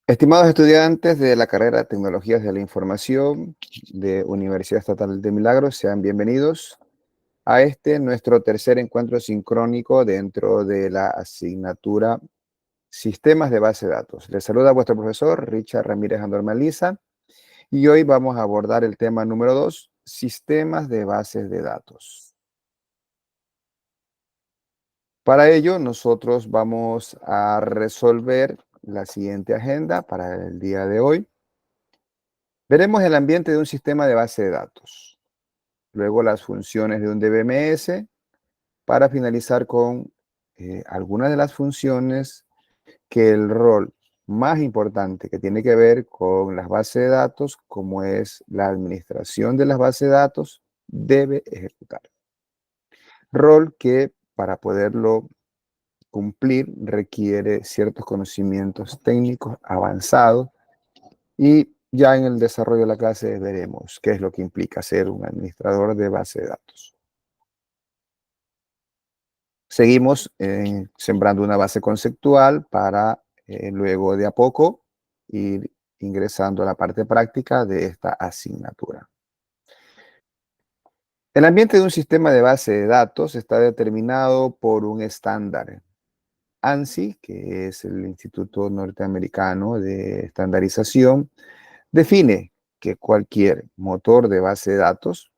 Estimados estudiantes de la carrera de Tecnologías de la Información de Universidad Estatal de Milagros, sean bienvenidos a nuestro tercer encuentro sincrónico dentro de la asignatura Sistemas de Base de Datos. Les saluda vuestro profesor Richard Ramírez Andormaliza y hoy vamos a abordar el tema número 2, Sistemas de Bases de Datos. Para ello, nosotros vamos a resolver la siguiente agenda para el día de hoy. Veremos el ambiente de un sistema de base de datos, luego las funciones de un DBMS, para finalizar con algunas de las funciones que el rol más importante que tiene que ver con las bases de datos, como es la administración de las bases de datos, debe ejecutar. Rol que para poderlo cumplir requiere ciertos conocimientos técnicos avanzados. Y ya en el desarrollo de la clase veremos qué es lo que implica ser un administrador de base de datos. Seguimos sembrando una base conceptual para luego de a poco ir ingresando a la parte práctica de esta asignatura. El ambiente de un sistema de base de datos está determinado por un estándar. ANSI, que es el Instituto Norteamericano de Estandarización, define que cualquier motor de base de datos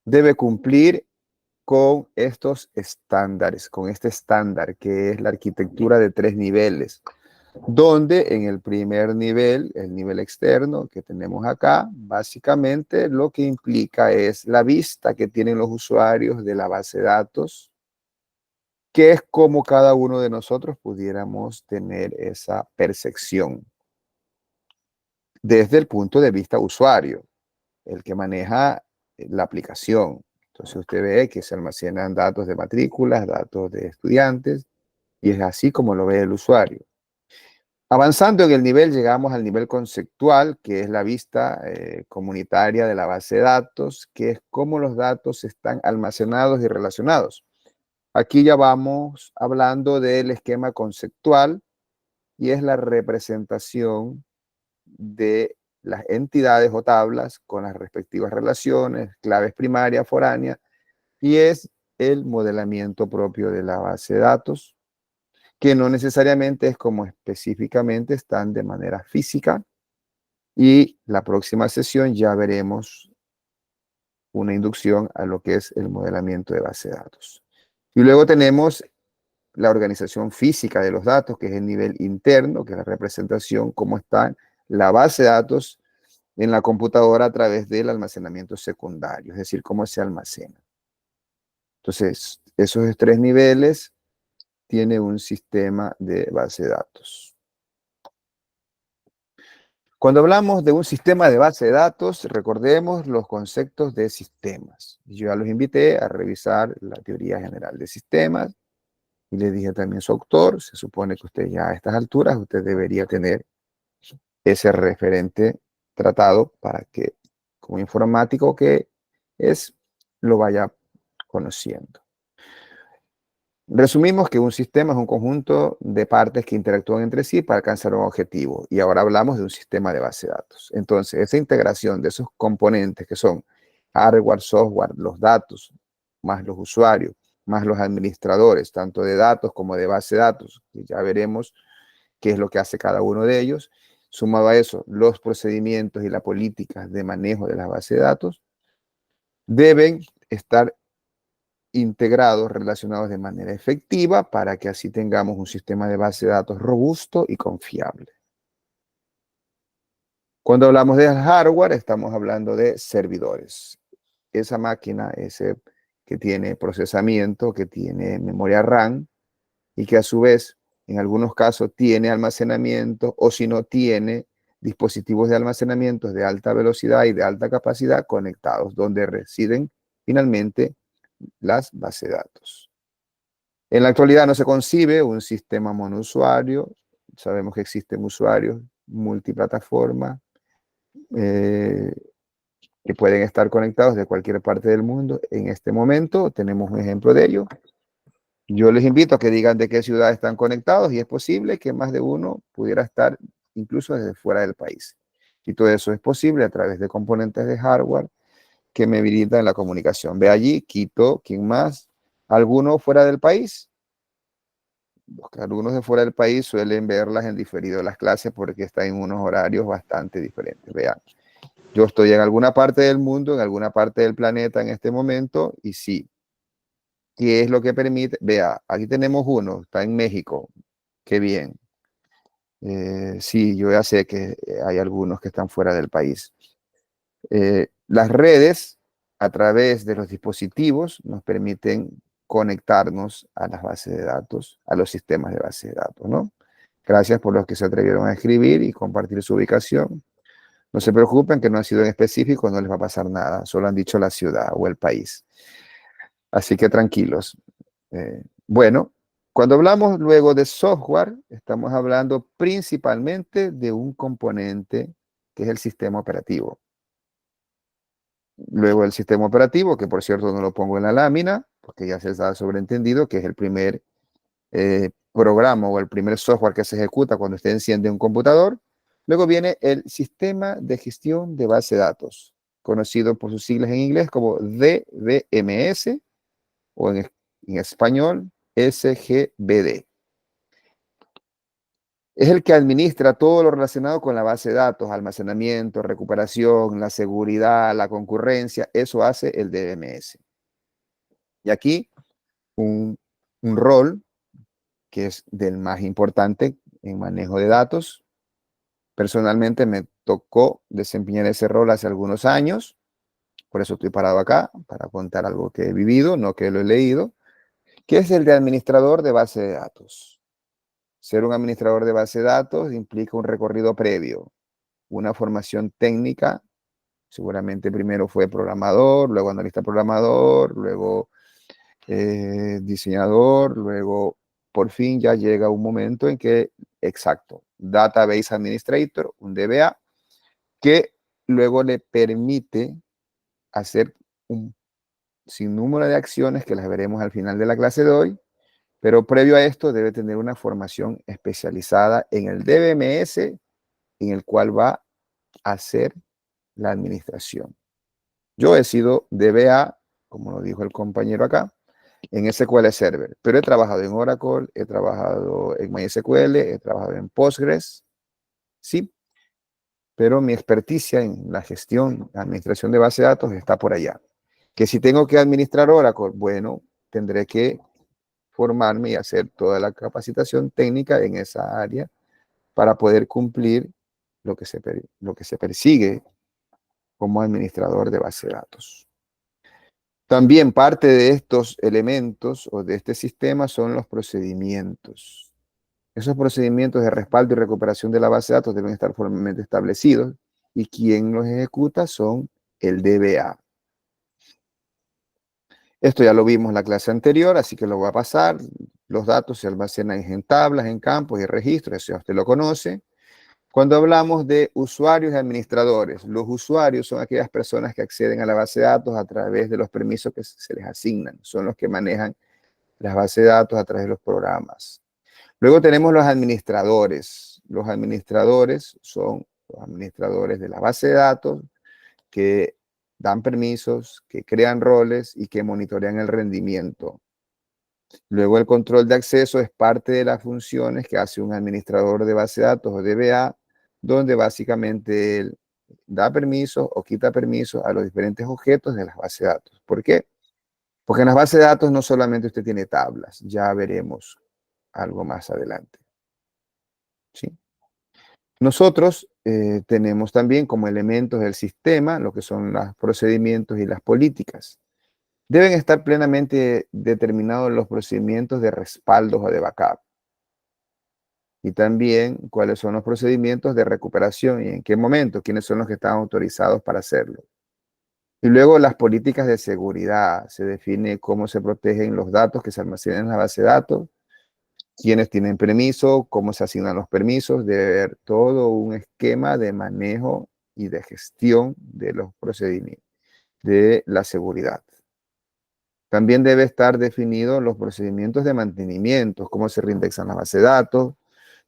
debe cumplir con estos estándares, con este estándar que es la arquitectura de 3 niveles, donde en el primer nivel, el nivel externo que tenemos acá, básicamente lo que implica es la vista que tienen los usuarios de la base de datos, que es como cada uno de nosotros pudiéramos tener esa percepción desde el punto de vista usuario, el que maneja la aplicación. Entonces usted ve que se almacenan datos de matrículas, datos de estudiantes, y es así como lo ve el usuario. Avanzando en el nivel, llegamos al nivel conceptual, que es la vista comunitaria de la base de datos, que es cómo los datos están almacenados y relacionados. Aquí ya vamos hablando del esquema conceptual y es la representación de las entidades o tablas con las respectivas relaciones, claves primarias, foráneas, y es el modelamiento propio de la base de datos, que no necesariamente es como específicamente están de manera física, y la próxima sesión ya veremos una inducción a lo que es el modelamiento de base de datos. Y luego tenemos la organización física de los datos, que es el nivel interno, que es la representación, cómo está la base de datos en la computadora a través del almacenamiento secundario, es decir, cómo se almacena. Entonces, esos 3 niveles tiene un sistema de base de datos. Cuando hablamos de un sistema de base de datos, recordemos los conceptos de sistemas. Yo ya los invité a revisar la teoría general de sistemas y les dije también su autor. Se supone que usted ya a estas alturas, usted debería tener ese referente tratado para que como informático que es, lo vaya conociendo. Resumimos que un sistema es un conjunto de partes que interactúan entre sí para alcanzar un objetivo. Y ahora hablamos de un sistema de base de datos. Entonces, esa integración de esos componentes que son hardware, software, los datos, más los usuarios, más los administradores, tanto de datos como de base de datos, que ya veremos qué es lo que hace cada uno de ellos. Sumado a eso, los procedimientos y las políticas de manejo de la base de datos deben estar integrados, relacionados de manera efectiva para que así tengamos un sistema de base de datos robusto y confiable. Cuando hablamos de hardware, estamos hablando de servidores. Esa máquina, ese que tiene procesamiento, que tiene memoria RAM y que a su vez, en algunos casos, tiene almacenamiento o si no tiene dispositivos de almacenamiento de alta velocidad y de alta capacidad conectados, donde residen finalmente las bases de datos. En la actualidad no se concibe un sistema monousuario. Sabemos que existen usuarios multiplataforma eh, que pueden estar conectados de cualquier parte del mundo. En este momento tenemos un ejemplo de ello. Yo les invito a que digan de qué ciudad están conectados y es posible que más de uno pudiera estar incluso desde fuera del país. Y todo eso es posible a través de componentes de hardware que me habilitan la comunicación. Ve allí, Quito, ¿quién más? ¿Alguno fuera del país? Los alumnos de fuera del país suelen verlas en diferido las clases porque están en unos horarios bastante diferentes. Vean, yo estoy en alguna parte del mundo, en alguna parte del planeta en este momento y sí, ¿qué es lo que permite? Vea, aquí tenemos uno, está en México, qué bien. Sí, yo ya sé que hay algunos que están fuera del país. Las redes a través de los dispositivos nos permiten conectarnos a las bases de datos, a los sistemas de base de datos, ¿no? Gracias por los que se atrevieron a escribir y compartir su ubicación. No se preocupen que no ha sido en específico, no les va a pasar nada, solo han dicho la ciudad o el país. Así que tranquilos. Bueno, cuando hablamos luego de software, estamos hablando principalmente de un componente que es el sistema operativo. Luego el sistema operativo, que por cierto no lo pongo en la lámina, porque ya se está sobreentendido que es el primer programa o el primer software que se ejecuta cuando usted enciende un computador. Luego viene el sistema de gestión de base de datos, conocido por sus siglas en inglés como DBMS o en español SGBD. Es el que administra todo lo relacionado con la base de datos, almacenamiento, recuperación, la seguridad, la concurrencia. Eso hace el DBMS. Y aquí un, un rol que es del más importante en manejo de datos. Personalmente me tocó desempeñar ese rol hace algunos años, por eso estoy parado acá, para contar algo que he vivido, no que lo he leído, que es el de administrador de base de datos. Ser un administrador de base de datos implica un recorrido previo, una formación técnica, seguramente primero fue programador, luego analista programador, luego diseñador, luego por fin ya llega un momento en que, exacto, Database Administrator, un DBA, que luego le permite hacer un sinnúmero de acciones que las veremos al final de la clase de hoy, pero previo a esto debe tener una formación especializada en el DBMS en el cual va a hacer la administración. Yo he sido DBA, como lo dijo el compañero acá, en SQL Server, pero he trabajado en Oracle, he trabajado en MySQL, he trabajado en Postgres, sí, pero mi experticia en la gestión, la administración de base de datos está por allá. Que si tengo que administrar Oracle, bueno, tendré que formarme y hacer toda la capacitación técnica en esa área para poder cumplir lo que se persigue como administrador de base de datos. También parte de estos elementos o de este sistema son los procedimientos. Esos procedimientos de respaldo y recuperación de la base de datos deben estar formalmente establecidos y quien los ejecuta son el DBA. Esto ya lo vimos en la clase anterior, así que lo voy a pasar. Los datos se almacenan en tablas, en campos y registros, eso ya usted lo conoce. Cuando hablamos de usuarios y administradores, los usuarios son aquellas personas que acceden a la base de datos a través de los permisos que se les asignan. Son los que manejan las bases de datos a través de los programas. Luego tenemos los administradores. Los administradores son los administradores de la base de datos que dan permisos, que crean roles y que monitorean el rendimiento. Luego el control de acceso es parte de las funciones que hace un administrador de base de datos o DBA, donde básicamente él da permisos o quita permisos a los diferentes objetos de las bases de datos. ¿Por qué? Porque en las bases de datos no solamente usted tiene tablas, ya veremos algo más adelante. ¿Sí? Nosotros tenemos también como elementos del sistema lo que son los procedimientos y las políticas. Deben estar plenamente determinados los procedimientos de respaldo o de backup. Y también cuáles son los procedimientos de recuperación y en qué momento, quiénes son los que están autorizados para hacerlo. Y luego las políticas de seguridad. Se define cómo se protegen los datos que se almacenan en la base de datos, quiénes tienen permiso, cómo se asignan los permisos, debe haber todo un esquema de manejo y de gestión de los procedimientos de la seguridad. También debe estar definido los procedimientos de mantenimiento, cómo se reindexan las bases de datos,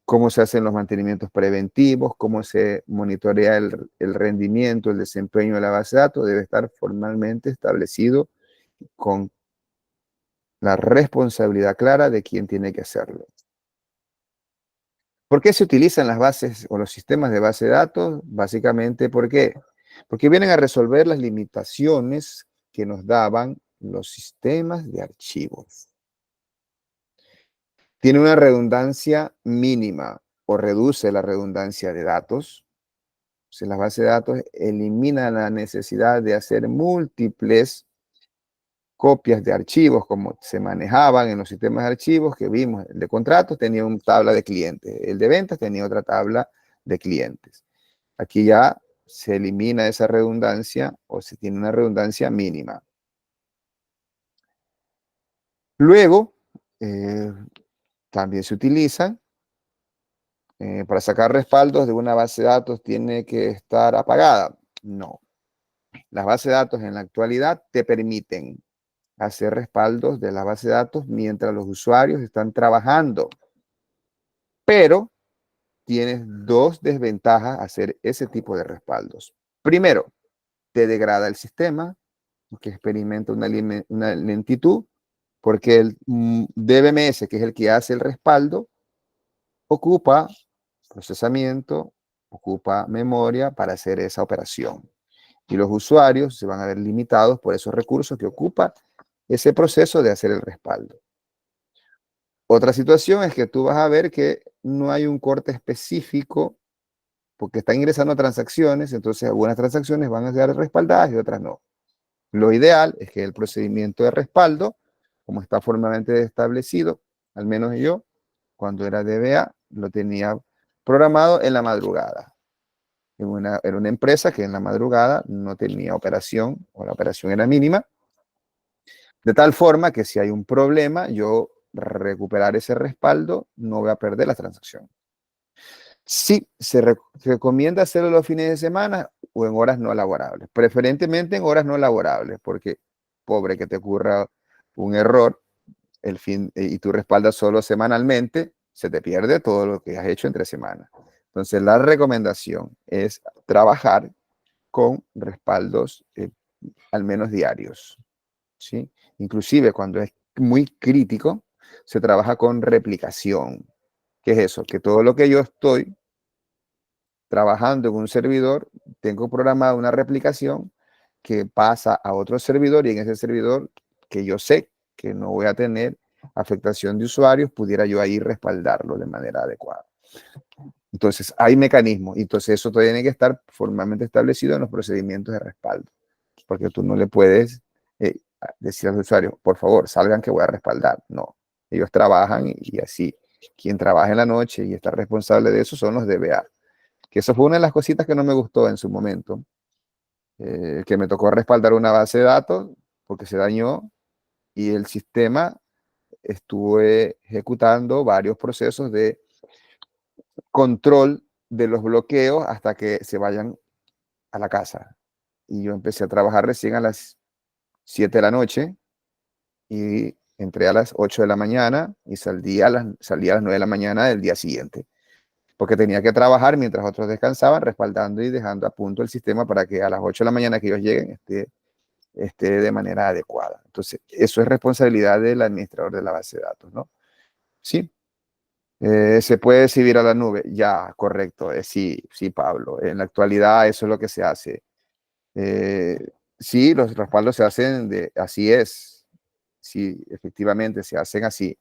cómo se hacen los mantenimientos preventivos, cómo se monitorea el rendimiento, el desempeño de la base de datos, debe estar formalmente establecido con la responsabilidad clara de quién tiene que hacerlo. ¿Por qué se utilizan las bases o los sistemas de base de datos? Básicamente, ¿por qué? Porque vienen a resolver las limitaciones que nos daban los sistemas de archivos. Tiene una redundancia mínima o reduce la redundancia de datos. Si las bases de datos eliminan la necesidad de hacer múltiples copias de archivos como se manejaban en los sistemas de archivos que vimos. El de contratos tenía una tabla de clientes, el de ventas tenía otra tabla de clientes. Aquí ya se elimina esa redundancia o se tiene una redundancia mínima. Luego, también se utiliza para sacar respaldos de una base de datos tiene que estar apagada. No. Las bases de datos en la actualidad te permiten hacer respaldos de la base de datos mientras los usuarios están trabajando. Pero tienes dos desventajas hacer ese tipo de respaldos. Primero, te degrada el sistema, que experimenta una lentitud, porque el DBMS, que es el que hace el respaldo, ocupa procesamiento, ocupa memoria para hacer esa operación. Y los usuarios se van a ver limitados por esos recursos que ocupa ese proceso de hacer el respaldo. Otra situación es que tú vas a ver que no hay un corte específico porque están ingresando transacciones, entonces algunas transacciones van a ser respaldadas y otras no. Lo ideal es que el procedimiento de respaldo, como está formalmente establecido, al menos yo, cuando era DBA, lo tenía programado en la madrugada. Era una empresa que en la madrugada no tenía operación o la operación era mínima, de tal forma que si hay un problema, yo recuperar ese respaldo, no voy a perder la transacción. Sí, se recomienda hacerlo los fines de semana o en horas no laborables, preferentemente en horas no laborables, porque pobre que te ocurra un error y tú respaldas solo semanalmente, se te pierde todo lo que has hecho entre semanas. Entonces, la recomendación es trabajar con respaldos al menos diarios, ¿sí? Inclusive cuando es muy crítico, se trabaja con replicación. ¿Qué es eso? Que todo lo que yo estoy trabajando en un servidor, tengo programada una replicación que pasa a otro servidor y en ese servidor que yo sé que no voy a tener afectación de usuarios, pudiera yo ahí respaldarlo de manera adecuada. Entonces, hay mecanismos. Entonces, eso tiene que estar formalmente establecido en los procedimientos de respaldo, porque tú no le puedes decir a los usuarios, por favor, salgan que voy a respaldar. No, ellos trabajan y así. Quien trabaja en la noche y está responsable de eso son los DBA. Que eso fue una de las cositas que no me gustó en su momento, que me tocó respaldar una base de datos porque se dañó y el sistema estuvo ejecutando varios procesos de control de los bloqueos hasta que se vayan a la casa. Y yo empecé a trabajar recién a las 7 de la noche y entré a las 8 de la mañana y salí a las 9 de la mañana del día siguiente, porque tenía que trabajar mientras otros descansaban, respaldando y dejando a punto el sistema para que a las 8 de la mañana que ellos lleguen esté de manera adecuada. Entonces, eso es responsabilidad del administrador de la base de datos, ¿no? Sí. ¿Se puede decidir a la nube? Ya, correcto. Sí, sí, Pablo. En la actualidad eso es lo que se hace. Eh, sí, los respaldos se hacen así es. Sí, efectivamente se hacen así.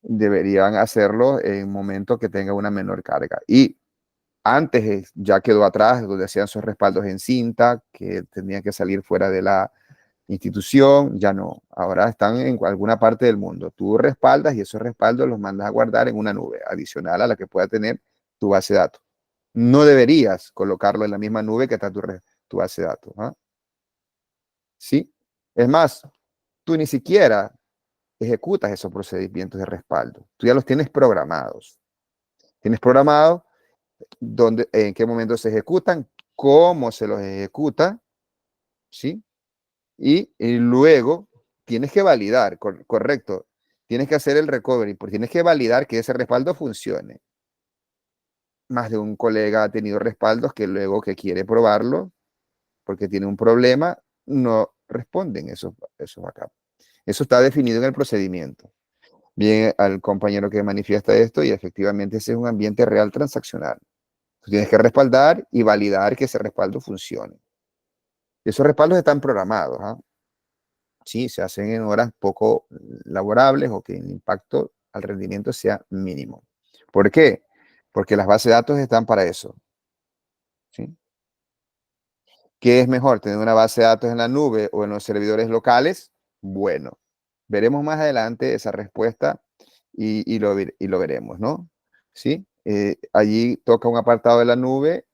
Deberían hacerlo en momentos que tenga una menor carga. Y antes ya quedó atrás, donde hacían sus respaldos en cinta, que tenían que salir fuera de la institución, ya no. Ahora están en alguna parte del mundo. Tú respaldas y esos respaldos los mandas a guardar en una nube adicional a la que pueda tener tu base de datos. No deberías colocarlo en la misma nube que está tu base de datos. ¿Ah? ¿Sí? Es más, tú ni siquiera ejecutas esos procedimientos de respaldo. Tú ya los tienes programados. Tienes programado en qué momento se ejecutan, cómo se los ejecuta, ¿sí? Y luego tienes que validar, correcto. Tienes que hacer el recovery, porque tienes que validar que ese respaldo funcione. Más de un colega ha tenido respaldos que luego que quiere probarlo, porque tiene un problema, no responden esos backups. Eso está definido en el procedimiento. Bien al compañero que manifiesta esto y efectivamente ese es un ambiente real transaccional. Tú tienes que respaldar y validar que ese respaldo funcione. Esos respaldos están programados, ¿ah? Sí, se hacen en horas poco laborables o que el impacto al rendimiento sea mínimo. ¿Por qué? Porque las bases de datos están para eso. ¿Sí? ¿Qué es mejor, tener una base de datos en la nube o en los servidores locales? Bueno, veremos más adelante esa respuesta y lo veremos, ¿no? ¿Sí? Allí toca un apartado de la nube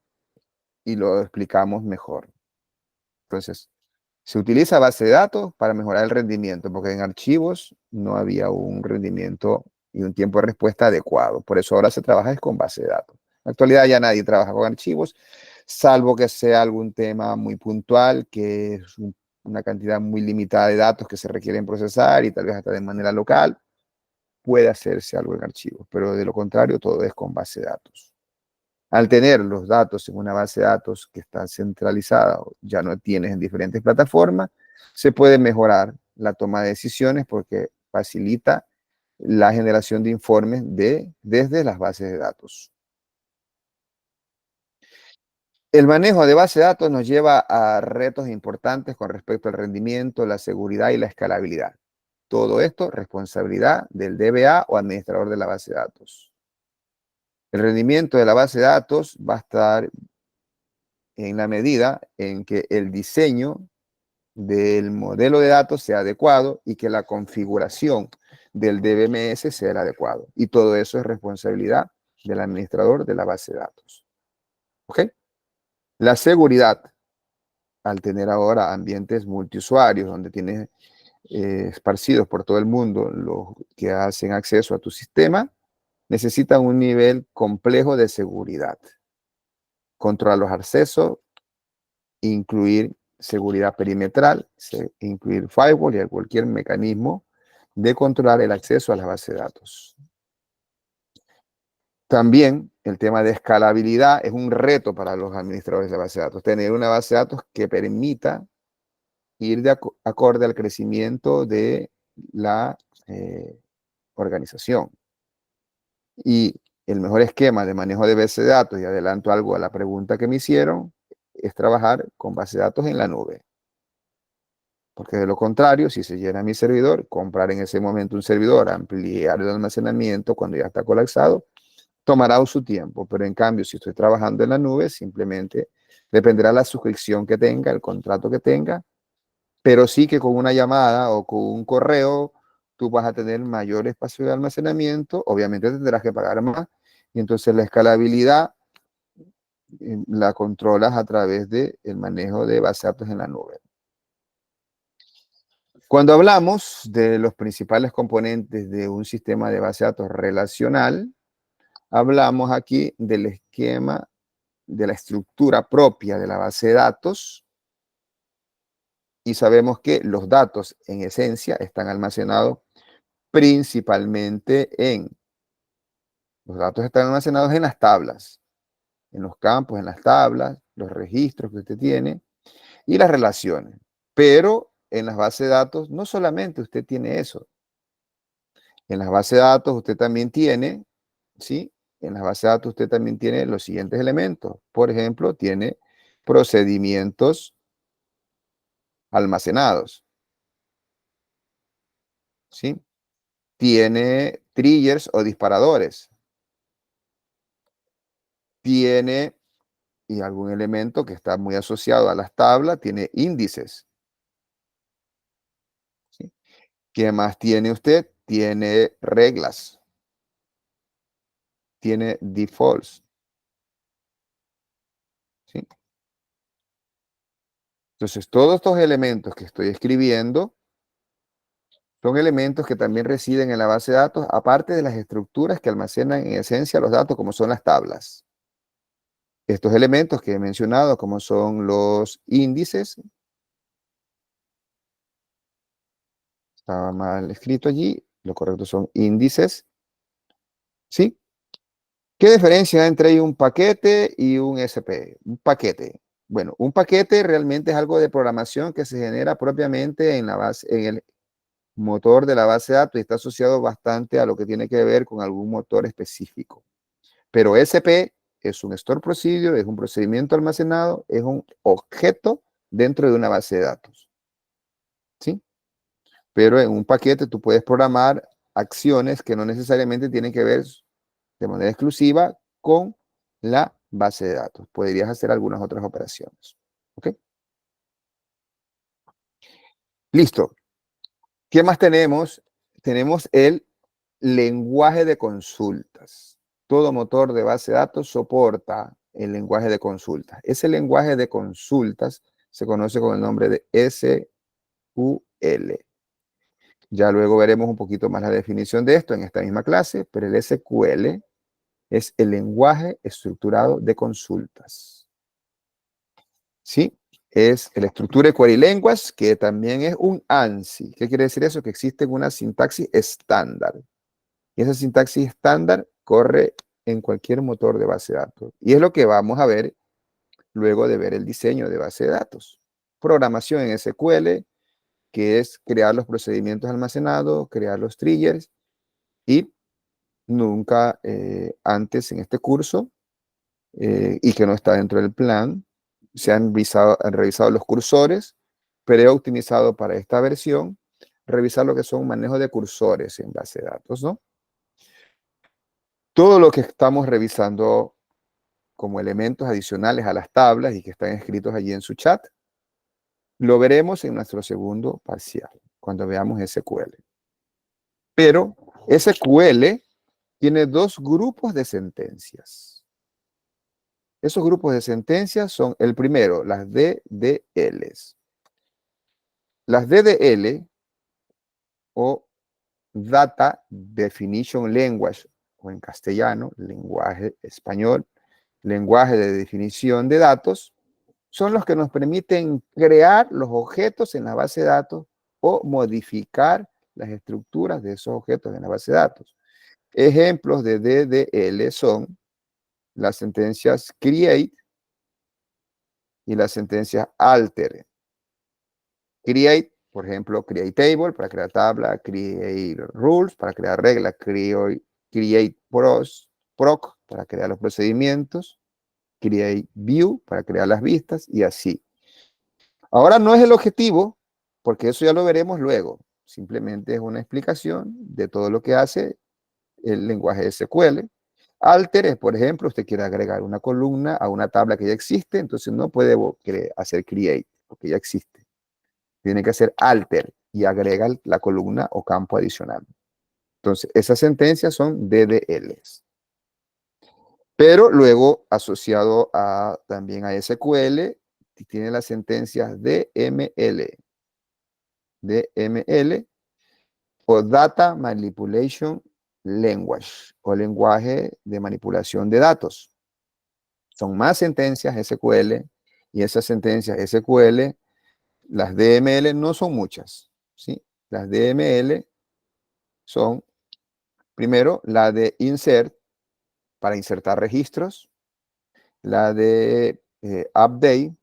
y lo explicamos mejor. Entonces, se utiliza base de datos para mejorar el rendimiento, porque en archivos no había un rendimiento y un tiempo de respuesta adecuado. Por eso ahora se trabaja con base de datos. En la actualidad ya nadie trabaja con archivos, salvo que sea algún tema muy puntual, que es una cantidad muy limitada de datos que se requieren procesar y tal vez hasta de manera local, puede hacerse algo en archivos, pero de lo contrario todo es con base de datos. Al tener los datos en una base de datos que está centralizada o ya no tienes en diferentes plataformas, se puede mejorar la toma de decisiones porque facilita la generación de informes desde las bases de datos. El manejo de base de datos nos lleva a retos importantes con respecto al rendimiento, la seguridad y la escalabilidad. Todo esto responsabilidad del DBA o administrador de la base de datos. El rendimiento de la base de datos va a estar en la medida en que el diseño del modelo de datos sea adecuado y que la configuración del DBMS sea el adecuado. Y todo eso es responsabilidad del administrador de la base de datos. ¿Ok? La seguridad, al tener ahora ambientes multiusuarios donde tienes esparcidos por todo el mundo los que hacen acceso a tu sistema, necesitan un nivel complejo de seguridad. Controlar los accesos, incluir seguridad perimetral, incluir firewall y cualquier mecanismo de controlar el acceso a las bases de datos. También el tema de escalabilidad es un reto para los administradores de base de datos. Tener una base de datos que permita ir de acorde al crecimiento de la organización. Y el mejor esquema de manejo de base de datos, y adelanto algo a la pregunta que me hicieron, es trabajar con base de datos en la nube. Porque de lo contrario, si se llena mi servidor, comprar en ese momento un servidor, ampliar el almacenamiento cuando ya está colapsado, tomará su tiempo. Pero en cambio, si estoy trabajando en la nube, simplemente dependerá la suscripción que tenga, el contrato que tenga, pero sí que con una llamada o con un correo, tú vas a tener mayor espacio de almacenamiento, obviamente tendrás que pagar más, y entonces la escalabilidad la controlas a través del manejo de base de datos en la nube. Cuando hablamos de los principales componentes de un sistema de base de datos relacional, hablamos aquí del esquema de la estructura propia de la base de datos y sabemos que los datos en esencia están almacenados principalmente los datos están almacenados en las tablas, en los campos, en las tablas, los registros que usted tiene y las relaciones. Pero en las bases de datos no solamente usted tiene eso. En las bases de datos usted también tiene, ¿sí? En las bases de datos usted también tiene los siguientes elementos. Por ejemplo, tiene procedimientos almacenados, ¿sí? Tiene triggers o disparadores. Tiene, y algún elemento que está muy asociado a las tablas, tiene índices, ¿sí? ¿Qué más tiene usted? Tiene reglas, tiene defaults, ¿sí? Entonces, todos estos elementos que estoy escribiendo son elementos que también residen en la base de datos, aparte de las estructuras que almacenan en esencia los datos, como son las tablas. Estos elementos que he mencionado, como son los índices, estaba mal escrito allí. Lo correcto son índices. ¿Sí? ¿Qué diferencia hay entre un paquete y un SP? Un paquete. Bueno, un paquete realmente es algo de programación que se genera propiamente en la base, en el motor de la base de datos y está asociado bastante a lo que tiene que ver con algún motor específico. Pero SP es un store procedure, es un procedimiento almacenado, es un objeto dentro de una base de datos. ¿Sí? Pero en un paquete tú puedes programar acciones que no necesariamente tienen que ver de manera exclusiva con la base de datos. Podrías hacer algunas otras operaciones. ¿Ok? Listo. ¿Qué más tenemos? Tenemos el lenguaje de consultas. Todo motor de base de datos soporta el lenguaje de consultas. Ese lenguaje de consultas se conoce con el nombre de SQL. Ya luego veremos un poquito más la definición de esto en esta misma clase, pero el SQL es el lenguaje estructurado de consultas. ¿Sí? Es el Structured Query Language, que también es un ANSI. ¿Qué quiere decir eso? Que existe una sintaxis estándar. Y esa sintaxis estándar corre en cualquier motor de base de datos. Y es lo que vamos a ver luego de ver el diseño de base de datos. Programación en SQL, que es crear los procedimientos almacenados, crear los triggers, y nunca antes en este curso, y que no está dentro del plan, se han revisado los cursores, pero he optimizado para esta versión revisar lo que son manejo de cursores en base de datos, ¿no? Todo lo que estamos revisando como elementos adicionales a las tablas y que están escritos allí en su chat, lo veremos en nuestro segundo parcial, cuando veamos SQL. Pero SQL tiene dos grupos de sentencias. Esos grupos de sentencias son, el primero, las DDLs. Las DDL o Data Definition Language, o en castellano, lenguaje español, lenguaje de definición de datos, son los que nos permiten crear los objetos en la base de datos o modificar las estructuras de esos objetos en la base de datos. Ejemplos de DDL son las sentencias create y las sentencias alter. Create, por ejemplo, create table para crear tabla, create rules para crear reglas, create proc para crear los procedimientos, create view para crear las vistas y así. Ahora no es el objetivo, porque eso ya lo veremos luego. Simplemente es una explicación de todo lo que hace el lenguaje SQL. Alter es, por ejemplo, usted quiere agregar una columna a una tabla que ya existe, entonces no puede hacer create, porque ya existe. Tiene que hacer alter y agrega la columna o campo adicional. Entonces, esas sentencias son DDLs. Pero luego, asociado también a SQL, tiene las sentencias DML. DML o Data Manipulation Language o lenguaje de manipulación de datos. Son más sentencias SQL y esas sentencias SQL, las DML no son muchas, ¿sí? Las DML son, primero, la de insert para insertar registros, la de update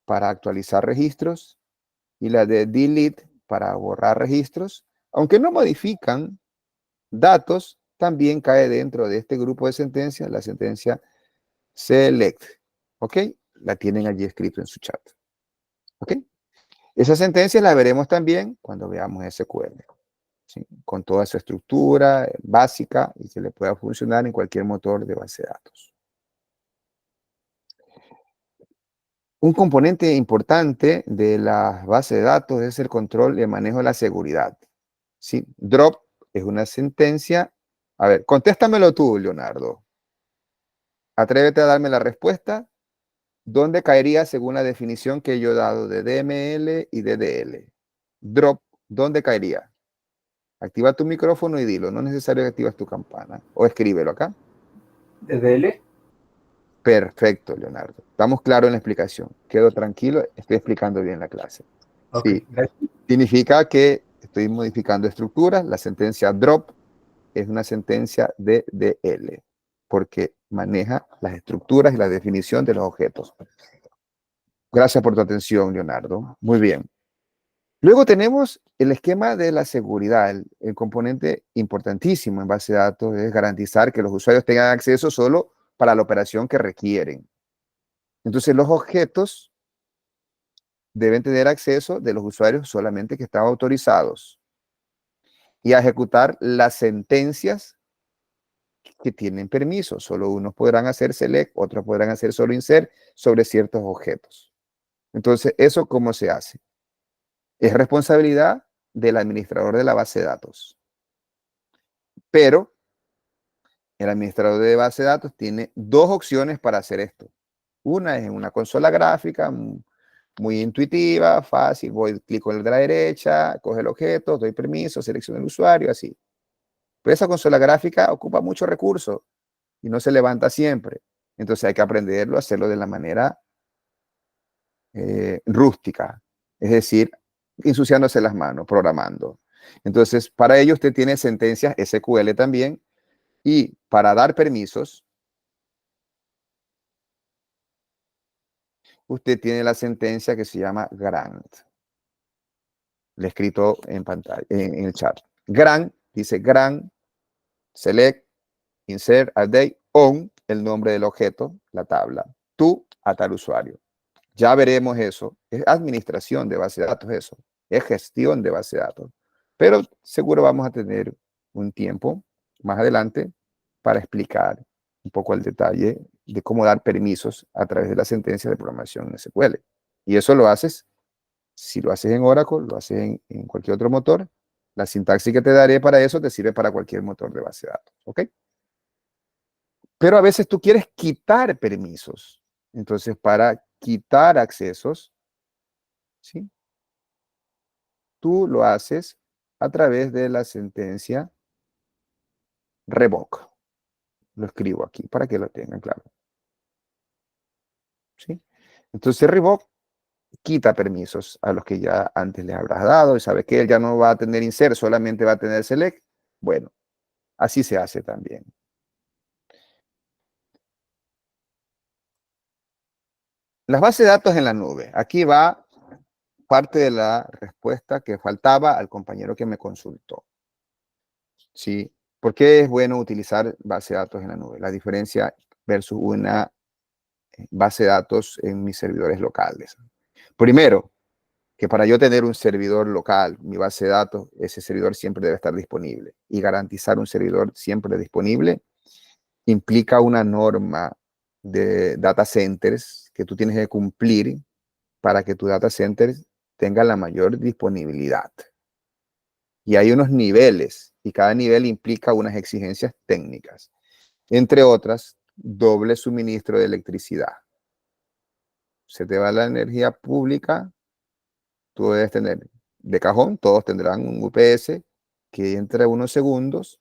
para actualizar registros y la de delete para borrar registros, aunque no modifican datos, también cae dentro de este grupo de sentencias la sentencia select. ¿Ok? La tienen allí escrito en su chat. ¿Ok? Esa sentencia la veremos también cuando veamos SQL. ¿Sí? Con toda su estructura básica y que le pueda funcionar en cualquier motor de base de datos. Un componente importante de la base de datos es el control y el manejo de la seguridad. ¿Sí? Drop es una sentencia. A ver, contéstamelo tú, Leonardo. Atrévete a darme la respuesta. ¿Dónde caería según la definición que yo he dado de DML y DDL? Drop, ¿dónde caería? Activa tu micrófono y dilo. No es necesario que actives tu campana. O escríbelo acá. DDL. Perfecto, Leonardo. Estamos claros en la explicación. Quedo tranquilo, estoy explicando bien la clase. Ok, Sí, gracias. significa que estoy modificando estructuras. La sentencia drop es una sentencia DDL, porque maneja las estructuras y la definición de los objetos. Gracias por tu atención, Leonardo. Muy bien. Luego tenemos el esquema de la seguridad. El componente importantísimo en base de datos es garantizar que los usuarios tengan acceso solo para la operación que requieren. Entonces, los objetos deben tener acceso de los usuarios solamente que están autorizados y a ejecutar las sentencias que tienen permiso. Solo unos podrán hacer select, otros podrán hacer solo insert sobre ciertos objetos. Entonces, ¿eso cómo se hace? Es responsabilidad del administrador de la base de datos. Pero el administrador de base de datos tiene dos opciones para hacer esto. Una es en una consola gráfica muy intuitiva, fácil. Voy, clico en el de la derecha, coge el objeto, doy permiso, selecciono el usuario, así. Pero esa consola gráfica ocupa mucho recurso y no se levanta siempre. Entonces hay que aprenderlo, hacerlo de la manera rústica. Es decir, ensuciándose las manos, programando. Entonces, para ello usted tiene sentencias SQL también. Y para dar permisos, usted tiene la sentencia que se llama grant. Le he escrito en pantalla, en el chat. Grant, dice grant, select, insert, update, on, el nombre del objeto, la tabla, to, a tal usuario. Ya veremos eso. Es administración de base de datos eso. Es gestión de base de datos. Pero seguro vamos a tener un tiempo más adelante para explicar un poco el detalle de cómo dar permisos a través de la sentencia de programación en SQL. Y eso lo haces, si lo haces en Oracle, lo haces en cualquier otro motor. La sintaxis que te daré para eso te sirve para cualquier motor de base de datos. ¿Ok? Pero a veces tú quieres quitar permisos. Entonces, para quitar accesos, ¿sí? Tú lo haces a través de la sentencia revoke. Lo escribo aquí para que lo tengan claro. ¿Sí? Entonces, revoke quita permisos a los que ya antes le habrás dado y sabe que él ya no va a tener insert, solamente va a tener select. Bueno, así se hace también. Las bases de datos en la nube. Aquí va parte de la respuesta que faltaba al compañero que me consultó. ¿Sí? ¿Por qué es bueno utilizar base de datos en la nube? La diferencia versus una base de datos en mis servidores locales. Primero, que para yo tener un servidor local, mi base de datos, ese servidor siempre debe estar disponible. Y garantizar un servidor siempre disponible implica una norma de data centers que tú tienes que cumplir para que tu data center tenga la mayor disponibilidad. Y hay unos niveles, y cada nivel implica unas exigencias técnicas. Entre otras, doble suministro de electricidad. Se te va la energía pública, tú debes tener de cajón, todos tendrán un UPS que entra unos segundos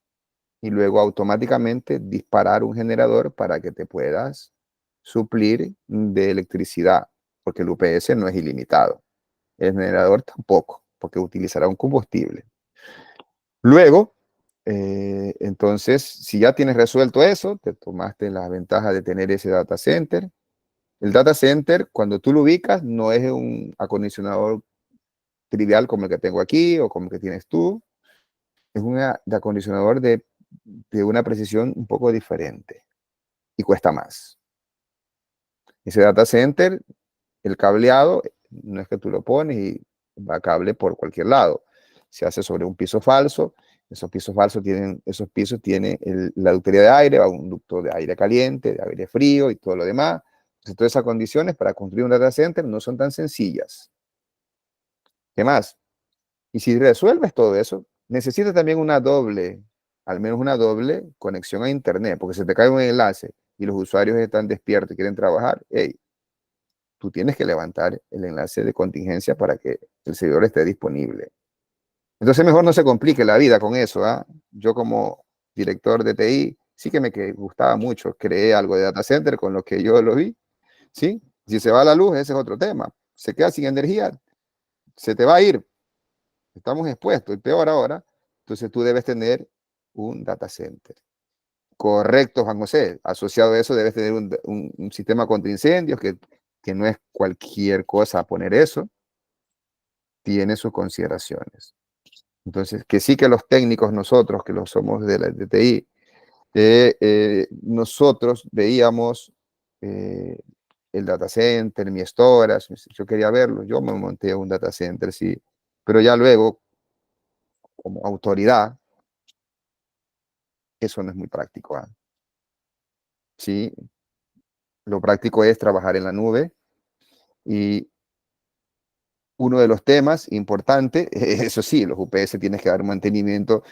y luego automáticamente disparar un generador para que te puedas suplir de electricidad, porque el UPS no es ilimitado. El generador tampoco, porque utilizará un combustible. Luego, entonces, si ya tienes resuelto eso, te tomaste la ventaja de tener ese data center. El data center, cuando tú lo ubicas, no es un acondicionador trivial como el que tengo aquí o como el que tienes tú. Es un acondicionador de una precisión un poco diferente y cuesta más. Ese data center, el cableado, no es que tú lo pones y va cable por cualquier lado. Se hace sobre un piso falso. Esos pisos tienen la ductería de aire, va un ducto de aire caliente, de aire frío y todo lo demás. Entonces, todas esas condiciones para construir un data center no son tan sencillas. ¿Qué más? Y si resuelves todo eso, necesitas también al menos una doble conexión a internet, porque se te cae un enlace y los usuarios están despiertos y quieren trabajar, hey, tú tienes que levantar el enlace de contingencia para que el servidor esté disponible. Entonces mejor no se complique la vida con eso. Yo como director de TI, sí que me gustaba mucho, creé algo de data center con lo que yo lo vi, ¿sí? Si se va la luz, ese es otro tema. Se queda sin energía, se te va a ir. estamos expuestos, y peor ahora, entonces tú debes tener un data center. Correcto, Juan José. Asociado a eso debes tener un sistema contra incendios, que no es cualquier cosa poner eso, tiene sus consideraciones. Entonces, que sí que los técnicos, nosotros que lo somos de la de TI, nosotros veíamos el data center, mi storage, yo quería verlo, yo me monté un data center, sí, pero ya luego, como autoridad, eso no es muy práctico. ¿Ah? Sí, lo práctico es trabajar en la nube y uno de los temas importantes, eso sí, los UPS tienes que dar mantenimiento,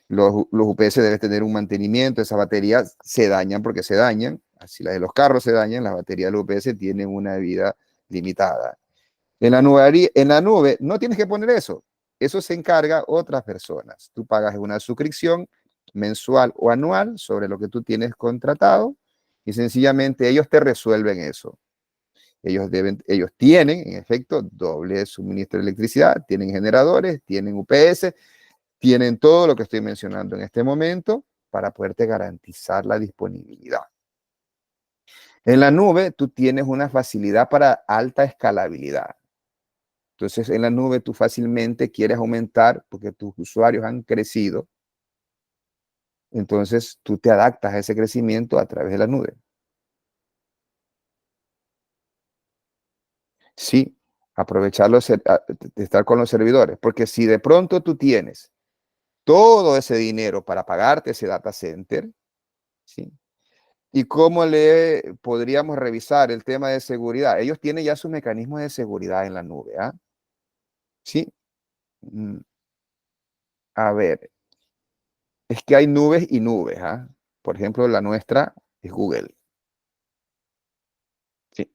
los UPS deben tener un mantenimiento, esas baterías se dañan porque se dañan, así las de los carros se dañan, las baterías de los UPS tienen una vida limitada. En la nube no tienes que poner eso se encarga otras personas. Tú pagas una suscripción mensual o anual sobre lo que tú tienes contratado y sencillamente ellos te resuelven eso. Ellos tienen, en efecto, doble suministro de electricidad, tienen generadores, tienen UPS, tienen todo lo que estoy mencionando en este momento para poderte garantizar la disponibilidad. En la nube, tú tienes una facilidad para alta escalabilidad. Entonces, en la nube tú fácilmente quieres aumentar porque tus usuarios han crecido. Entonces, tú te adaptas a ese crecimiento a través de la nube. Sí, aprovecharlo, de estar con los servidores. Porque si de pronto tú tienes todo ese dinero para pagarte ese data center, ¿sí? ¿Y cómo le podríamos revisar el tema de seguridad? Ellos tienen ya sus mecanismos de seguridad en la nube. ¿Ah? Sí. Mm, A ver, es que hay nubes y nubes. ¿Ah? Por ejemplo, la nuestra es Google. Sí.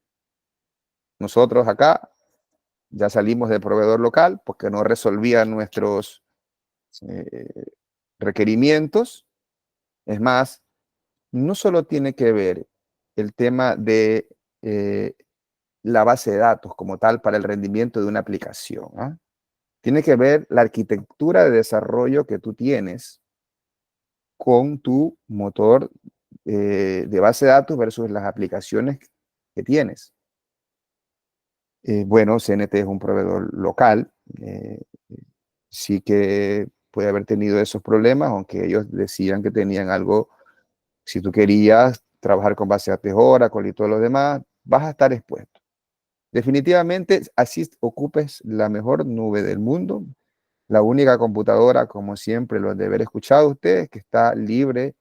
Nosotros acá ya salimos del proveedor local porque no resolvía nuestros eh, requerimientos. Es más, no solo tiene que ver el tema de la base de datos como tal para el rendimiento de una aplicación. ¿Ah? Tiene que ver la arquitectura de desarrollo que tú tienes con tu motor de base de datos versus las aplicaciones que tienes. Bueno, CNT es un proveedor local, sí que puede haber tenido esos problemas, aunque ellos decían que tenían algo, si tú querías trabajar con base de datos Oracle y todo lo demás, vas a estar expuesto. Definitivamente, así ocupes la mejor nube del mundo, la única computadora, como siempre lo han de haber escuchado ustedes, que está libre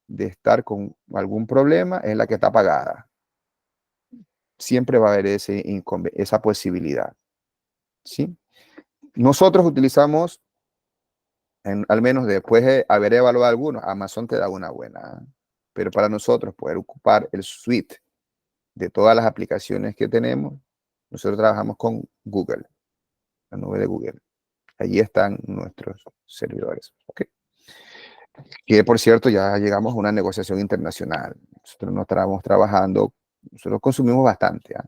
de estar con algún problema, es la que está apagada. Siempre va a haber esa posibilidad. ¿Sí? Nosotros utilizamos, al menos después de haber evaluado algunos, Amazon te da una buena, pero para nosotros poder ocupar el suite de todas las aplicaciones que tenemos, nosotros trabajamos con Google, la nube de Google. Allí están nuestros servidores. ¿Okay? Que por cierto, ya llegamos a una negociación internacional. Nosotros no estábamos trabajando, nosotros consumimos bastante. ¿Ah?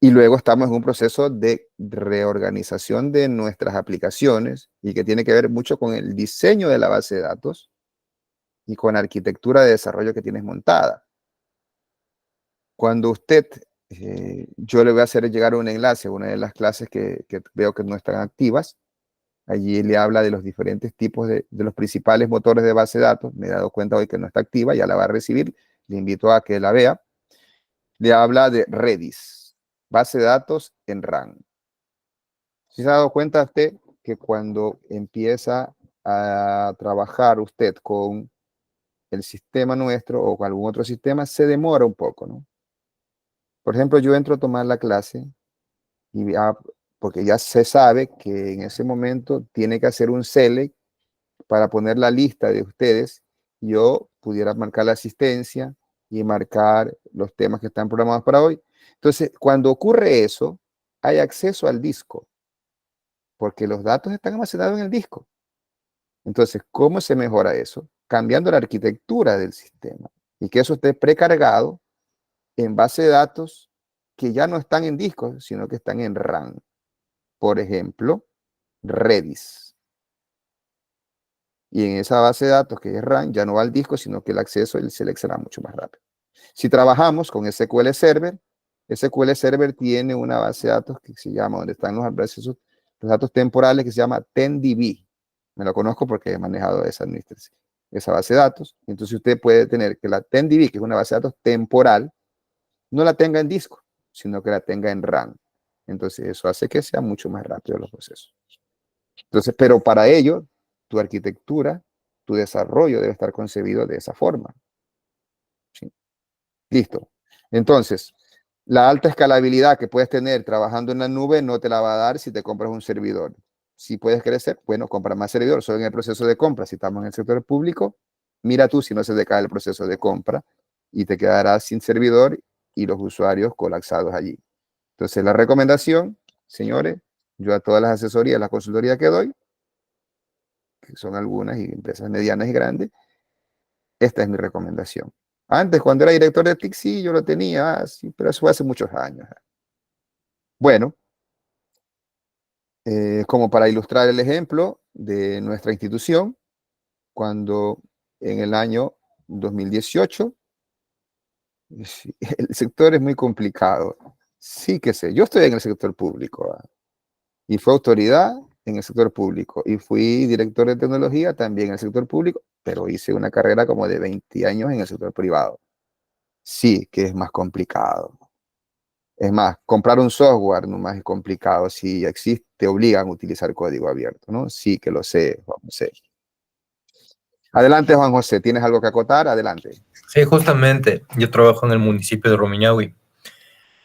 Y luego estamos en un proceso de reorganización de nuestras aplicaciones y que tiene que ver mucho con el diseño de la base de datos y con la arquitectura de desarrollo que tienes montada. Cuando usted, yo le voy a hacer llegar un enlace a una de las clases que veo que no están activas. Allí le habla de los diferentes tipos de los principales motores de base de datos. Me he dado cuenta hoy que no está activa, ya la va a recibir. Le invito a que la vea. Le habla de Redis, base de datos en RAM. ¿Sí se ha dado cuenta usted que cuando empieza a trabajar usted con el sistema nuestro o con algún otro sistema, se demora un poco, ¿no? Por ejemplo, yo entro a tomar la clase y porque ya se sabe que en ese momento tiene que hacer un select para poner la lista de ustedes. Yo pudiera marcar la asistencia y marcar los temas que están programados para hoy. Entonces, cuando ocurre eso, hay acceso al disco, porque los datos están almacenados en el disco. Entonces, ¿cómo se mejora eso? Cambiando la arquitectura del sistema y que eso esté precargado en base de datos que ya no están en discos, sino que están en RAM. Por ejemplo, Redis. Y en esa base de datos que es RAM, ya no va al disco, sino que el acceso y el select será mucho más rápido. Si trabajamos con SQL Server tiene una base de datos que se llama, donde están los datos temporales, que se llama 10DB. Me lo conozco porque he manejado esa base de datos. Entonces usted puede tener que la 10DB, que es una base de datos temporal, no la tenga en disco, sino que la tenga en RAM. Entonces eso hace que sea mucho más rápido los procesos. Entonces, pero para ello, tu arquitectura, tu desarrollo debe estar concebido de esa forma. ¿Sí? Listo. Entonces, la alta escalabilidad que puedes tener trabajando en la nube no te la va a dar si te compras un servidor. Si puedes crecer, bueno, compra más servidor. Solo en el proceso de compra, si estamos en el sector público, mira tú si no se decae el proceso de compra y te quedarás sin servidor y los usuarios colapsados allí. Entonces, la recomendación, señores, yo a todas las asesorías, las consultorías que doy, que son algunas y empresas medianas y grandes, esta es mi recomendación. Antes, cuando era director de TIC, sí, yo lo tenía, sí, pero eso fue hace muchos años. Bueno, como para ilustrar el ejemplo de nuestra institución, cuando en el año 2018, el sector es muy complicado. Sí que sé, yo estoy en el sector público y fui autoridad en el sector público y fui director de tecnología también en el sector público, pero hice una carrera como de 20 años en el sector privado. Sí que es más complicado. Es más, comprar un software no más es complicado si existe, te obligan a utilizar código abierto, ¿no? Sí que lo sé, Juan José. Adelante, Juan José, ¿tienes algo que acotar? Adelante. Sí, justamente, yo trabajo en el municipio de Rumiñahui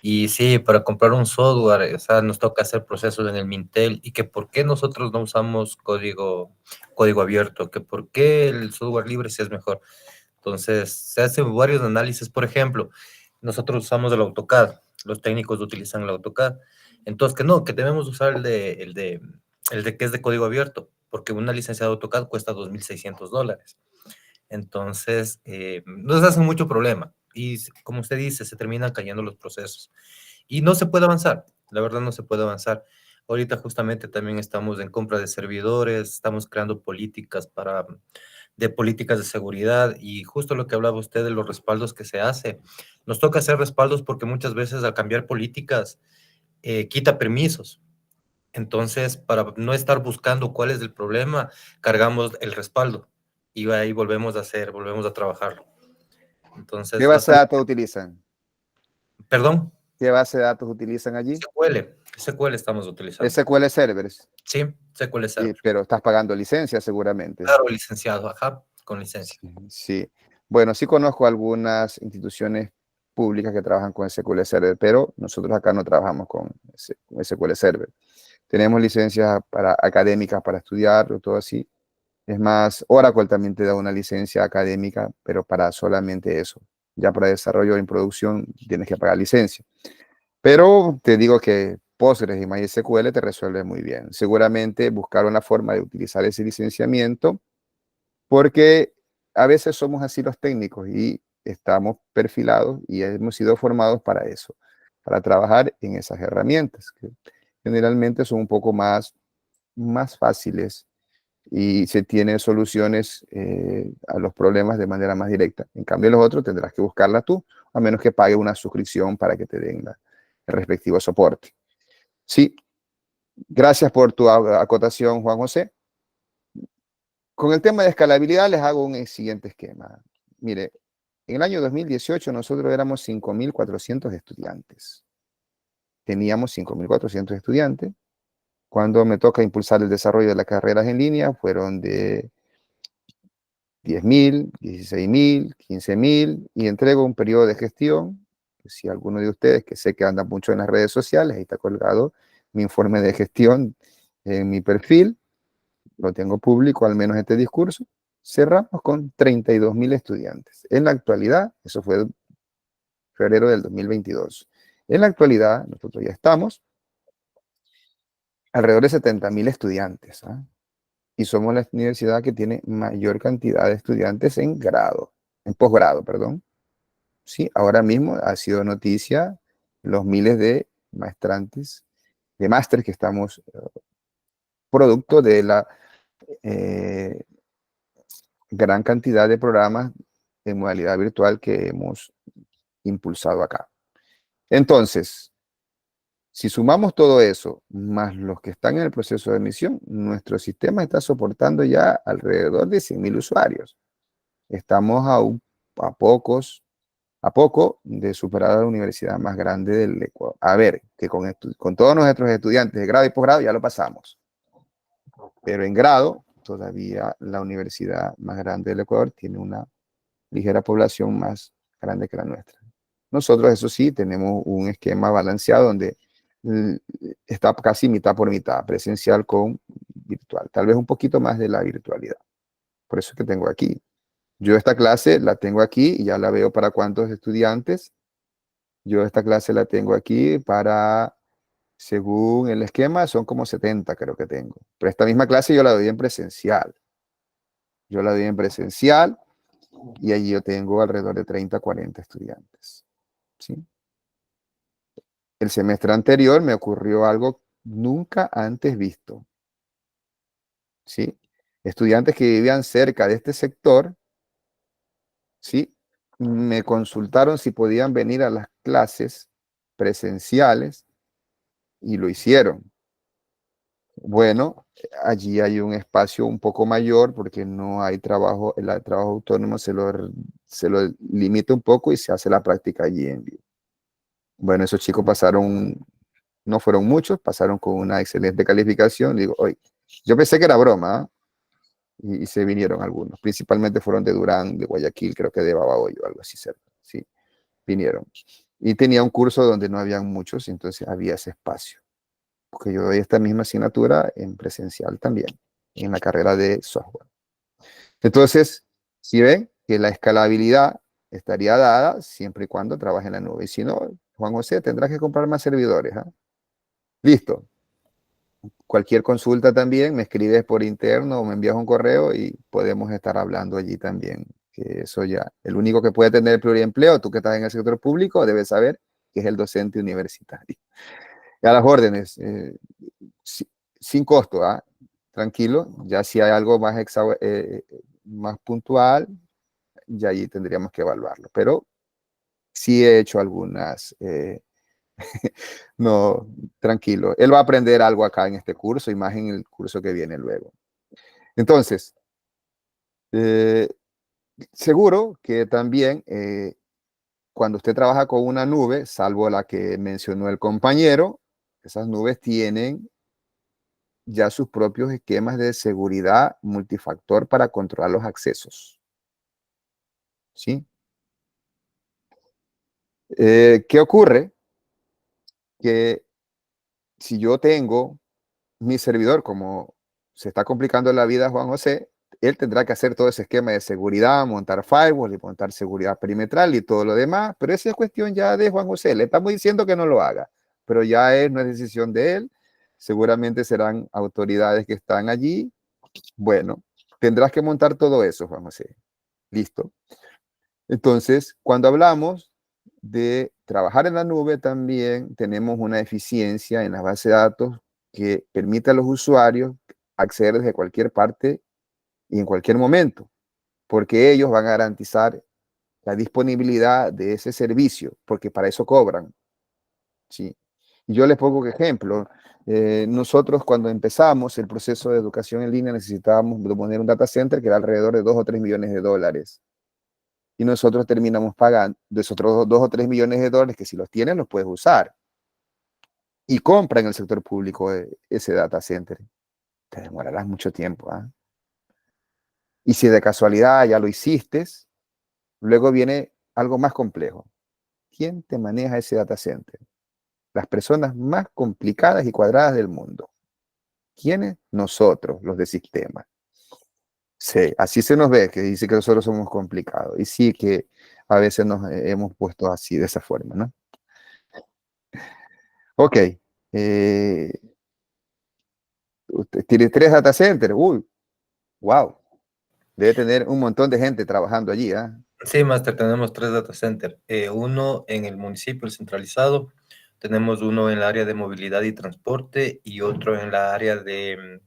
y sí, para comprar un software, o sea, nos toca hacer procesos en el Mintel y que por qué nosotros no usamos código abierto, que por qué el software libre sí es mejor. Entonces, se hacen varios análisis, por ejemplo, nosotros usamos el AutoCAD, los técnicos utilizan el AutoCAD, entonces que no, que debemos usar el de que es de código abierto, porque una licencia de AutoCAD cuesta $2,600. Entonces, nos hace mucho problema. Y como usted dice, se terminan cayendo los procesos. Y no se puede avanzar, la verdad no se puede avanzar. Ahorita justamente también estamos en compra de servidores, estamos creando políticas de seguridad y justo lo que hablaba usted de los respaldos que se hace. Nos toca hacer respaldos porque muchas veces al cambiar políticas quita permisos. Entonces, para no estar buscando cuál es el problema, cargamos el respaldo y ahí volvemos a trabajarlo. ¿Qué Entonces, base de bastante, datos utilizan? perdón, ¿Qué base de datos utilizan allí? SQL estamos utilizando. SQL Servers, Sí, SQL Server. pero estás pagando licencia seguramente. Claro, licenciado, ajá, con licencia. Sí, sí. Bueno, sí conozco algunas instituciones públicas que trabajan con SQL Server, pero nosotros acá no trabajamos con SQL Server. Tenemos licencias académicas para estudiar, todo así. Es más, Oracle también te da una licencia académica, pero para solamente eso. Ya para desarrollo en producción tienes que pagar licencia. Pero te digo que Postgres y MySQL te resuelve muy bien. Seguramente buscar una forma de utilizar ese licenciamiento, porque a veces somos así los técnicos y estamos perfilados y hemos sido formados para eso, para trabajar en esas herramientas, que generalmente son un poco más fáciles y se tienen soluciones a los problemas de manera más directa. En cambio, los otros tendrás que buscarla tú, a menos que pague una suscripción para que te den el respectivo soporte. Sí, gracias por tu acotación, Juan José. Con el tema de escalabilidad les hago un siguiente esquema. Mire, en el año 2018 nosotros éramos 5.400 estudiantes. Teníamos 5.400 estudiantes. Cuando me toca impulsar el desarrollo de las carreras en línea, fueron de 10.000, 16.000, 15.000 y entrego un periodo de gestión. Si alguno de ustedes, que sé que andan mucho en las redes sociales, ahí está colgado mi informe de gestión en mi perfil, lo tengo público, al menos este discurso. Cerramos con 32.000 estudiantes. En la actualidad, eso fue en febrero del 2022. En la actualidad, nosotros ya estamos alrededor de 70.000 estudiantes. ¿Ah? Y somos la universidad que tiene mayor cantidad de estudiantes en posgrado, perdón. Sí, ahora mismo ha sido noticia los miles de maestrantes, de máster que estamos producto de la gran cantidad de programas en modalidad virtual que hemos impulsado acá. Entonces, si sumamos todo eso, más los que están en el proceso de admisión, nuestro sistema está soportando ya alrededor de 100.000 usuarios. Estamos a poco de superar a la universidad más grande del Ecuador. A ver, que con todos nuestros estudiantes de grado y posgrado ya lo pasamos. Pero en grado, todavía la universidad más grande del Ecuador tiene una ligera población más grande que la nuestra. Nosotros, eso sí, tenemos un esquema balanceado donde está casi mitad por mitad, presencial con virtual. Tal vez un poquito más de la virtualidad. Por eso es que tengo aquí. Yo esta clase la tengo aquí y ya la veo para cuántos estudiantes. Yo esta clase la tengo aquí para, según el esquema, son como 70 creo que tengo. Pero esta misma clase yo la doy en presencial. Yo la doy en presencial y allí yo tengo alrededor de 30, 40 estudiantes. ¿Sí? El semestre anterior me ocurrió algo nunca antes visto. ¿Sí? Estudiantes que vivían cerca de este sector, ¿sí? Me consultaron si podían venir a las clases presenciales y lo hicieron. Bueno, allí hay un espacio un poco mayor porque no hay trabajo, el trabajo autónomo se lo limita un poco y se hace la práctica allí en vivo. Bueno, esos chicos pasaron, no fueron muchos, pasaron con una excelente calificación. Digo, oye, yo pensé que era broma, ¿eh? Y se vinieron algunos. Principalmente fueron de Durán, de Guayaquil, creo que de Babahoyo, algo así cerca. Sí, vinieron. Y tenía un curso donde no habían muchos, entonces había ese espacio. Porque yo doy esta misma asignatura en presencial también, en la carrera de software. Entonces, si ven que la escalabilidad estaría dada siempre y cuando trabaje en la nube. Y si no, Juan José, tendrás que comprar más servidores. ¿Eh? Listo. Cualquier consulta también, me escribes por interno o me envías un correo y podemos estar hablando allí también. Que eso ya, el único que puede tener pluriempleo, tú que estás en el sector público, debes saber que es el docente universitario. A las órdenes, sin costo, ¿ah? Tranquilo, ya si hay algo más, más puntual, ya allí tendríamos que evaluarlo. Pero sí he hecho algunas, no, tranquilo. Él va a aprender algo acá en este curso y más en el curso que viene luego. Entonces, seguro que también cuando usted trabaja con una nube, salvo la que mencionó el compañero, esas nubes tienen ya sus propios esquemas de seguridad multifactor para controlar los accesos. ¿Sí? ¿Qué ocurre? Que si yo tengo mi servidor, como se está complicando la vida a Juan José, él tendrá que hacer todo ese esquema de seguridad, montar firewall y montar seguridad perimetral y todo lo demás, pero esa es cuestión ya de Juan José. Le estamos diciendo que no lo haga, pero ya no es decisión de él. Seguramente serán autoridades que están allí. Bueno, tendrás que montar todo eso, Juan José. Listo. Entonces, cuando hablamos de trabajar en la nube, también tenemos una eficiencia en la base de datos que permite a los usuarios acceder desde cualquier parte y en cualquier momento, porque ellos van a garantizar la disponibilidad de ese servicio, porque para eso cobran. ¿Sí? Y yo les pongo un ejemplo. Nosotros cuando empezamos el proceso de educación en línea necesitábamos poner un data center que era alrededor de 2 o 3 millones de dólares. Y nosotros terminamos pagando de esos otros 2 o 3 millones de dólares que si los tienes los puedes usar. Y compra en el sector público ese data center. Te demorarás mucho tiempo. ¿Eh? Y si de casualidad ya lo hiciste, luego viene algo más complejo. ¿Quién te maneja ese data center? Las personas más complicadas y cuadradas del mundo. ¿Quiénes? Nosotros, los de sistema. Sí, así se nos ve, que dice que nosotros somos complicados. Y sí que a veces nos hemos puesto así, de esa forma, ¿no? Ok. Usted tiene 3 data centers. Uy, wow. Debe tener un montón de gente trabajando allí, ¿ah? Sí, Master, tenemos 3 data centers. Uno en el municipio, el centralizado. Tenemos uno en el área de movilidad y transporte y otro en la área de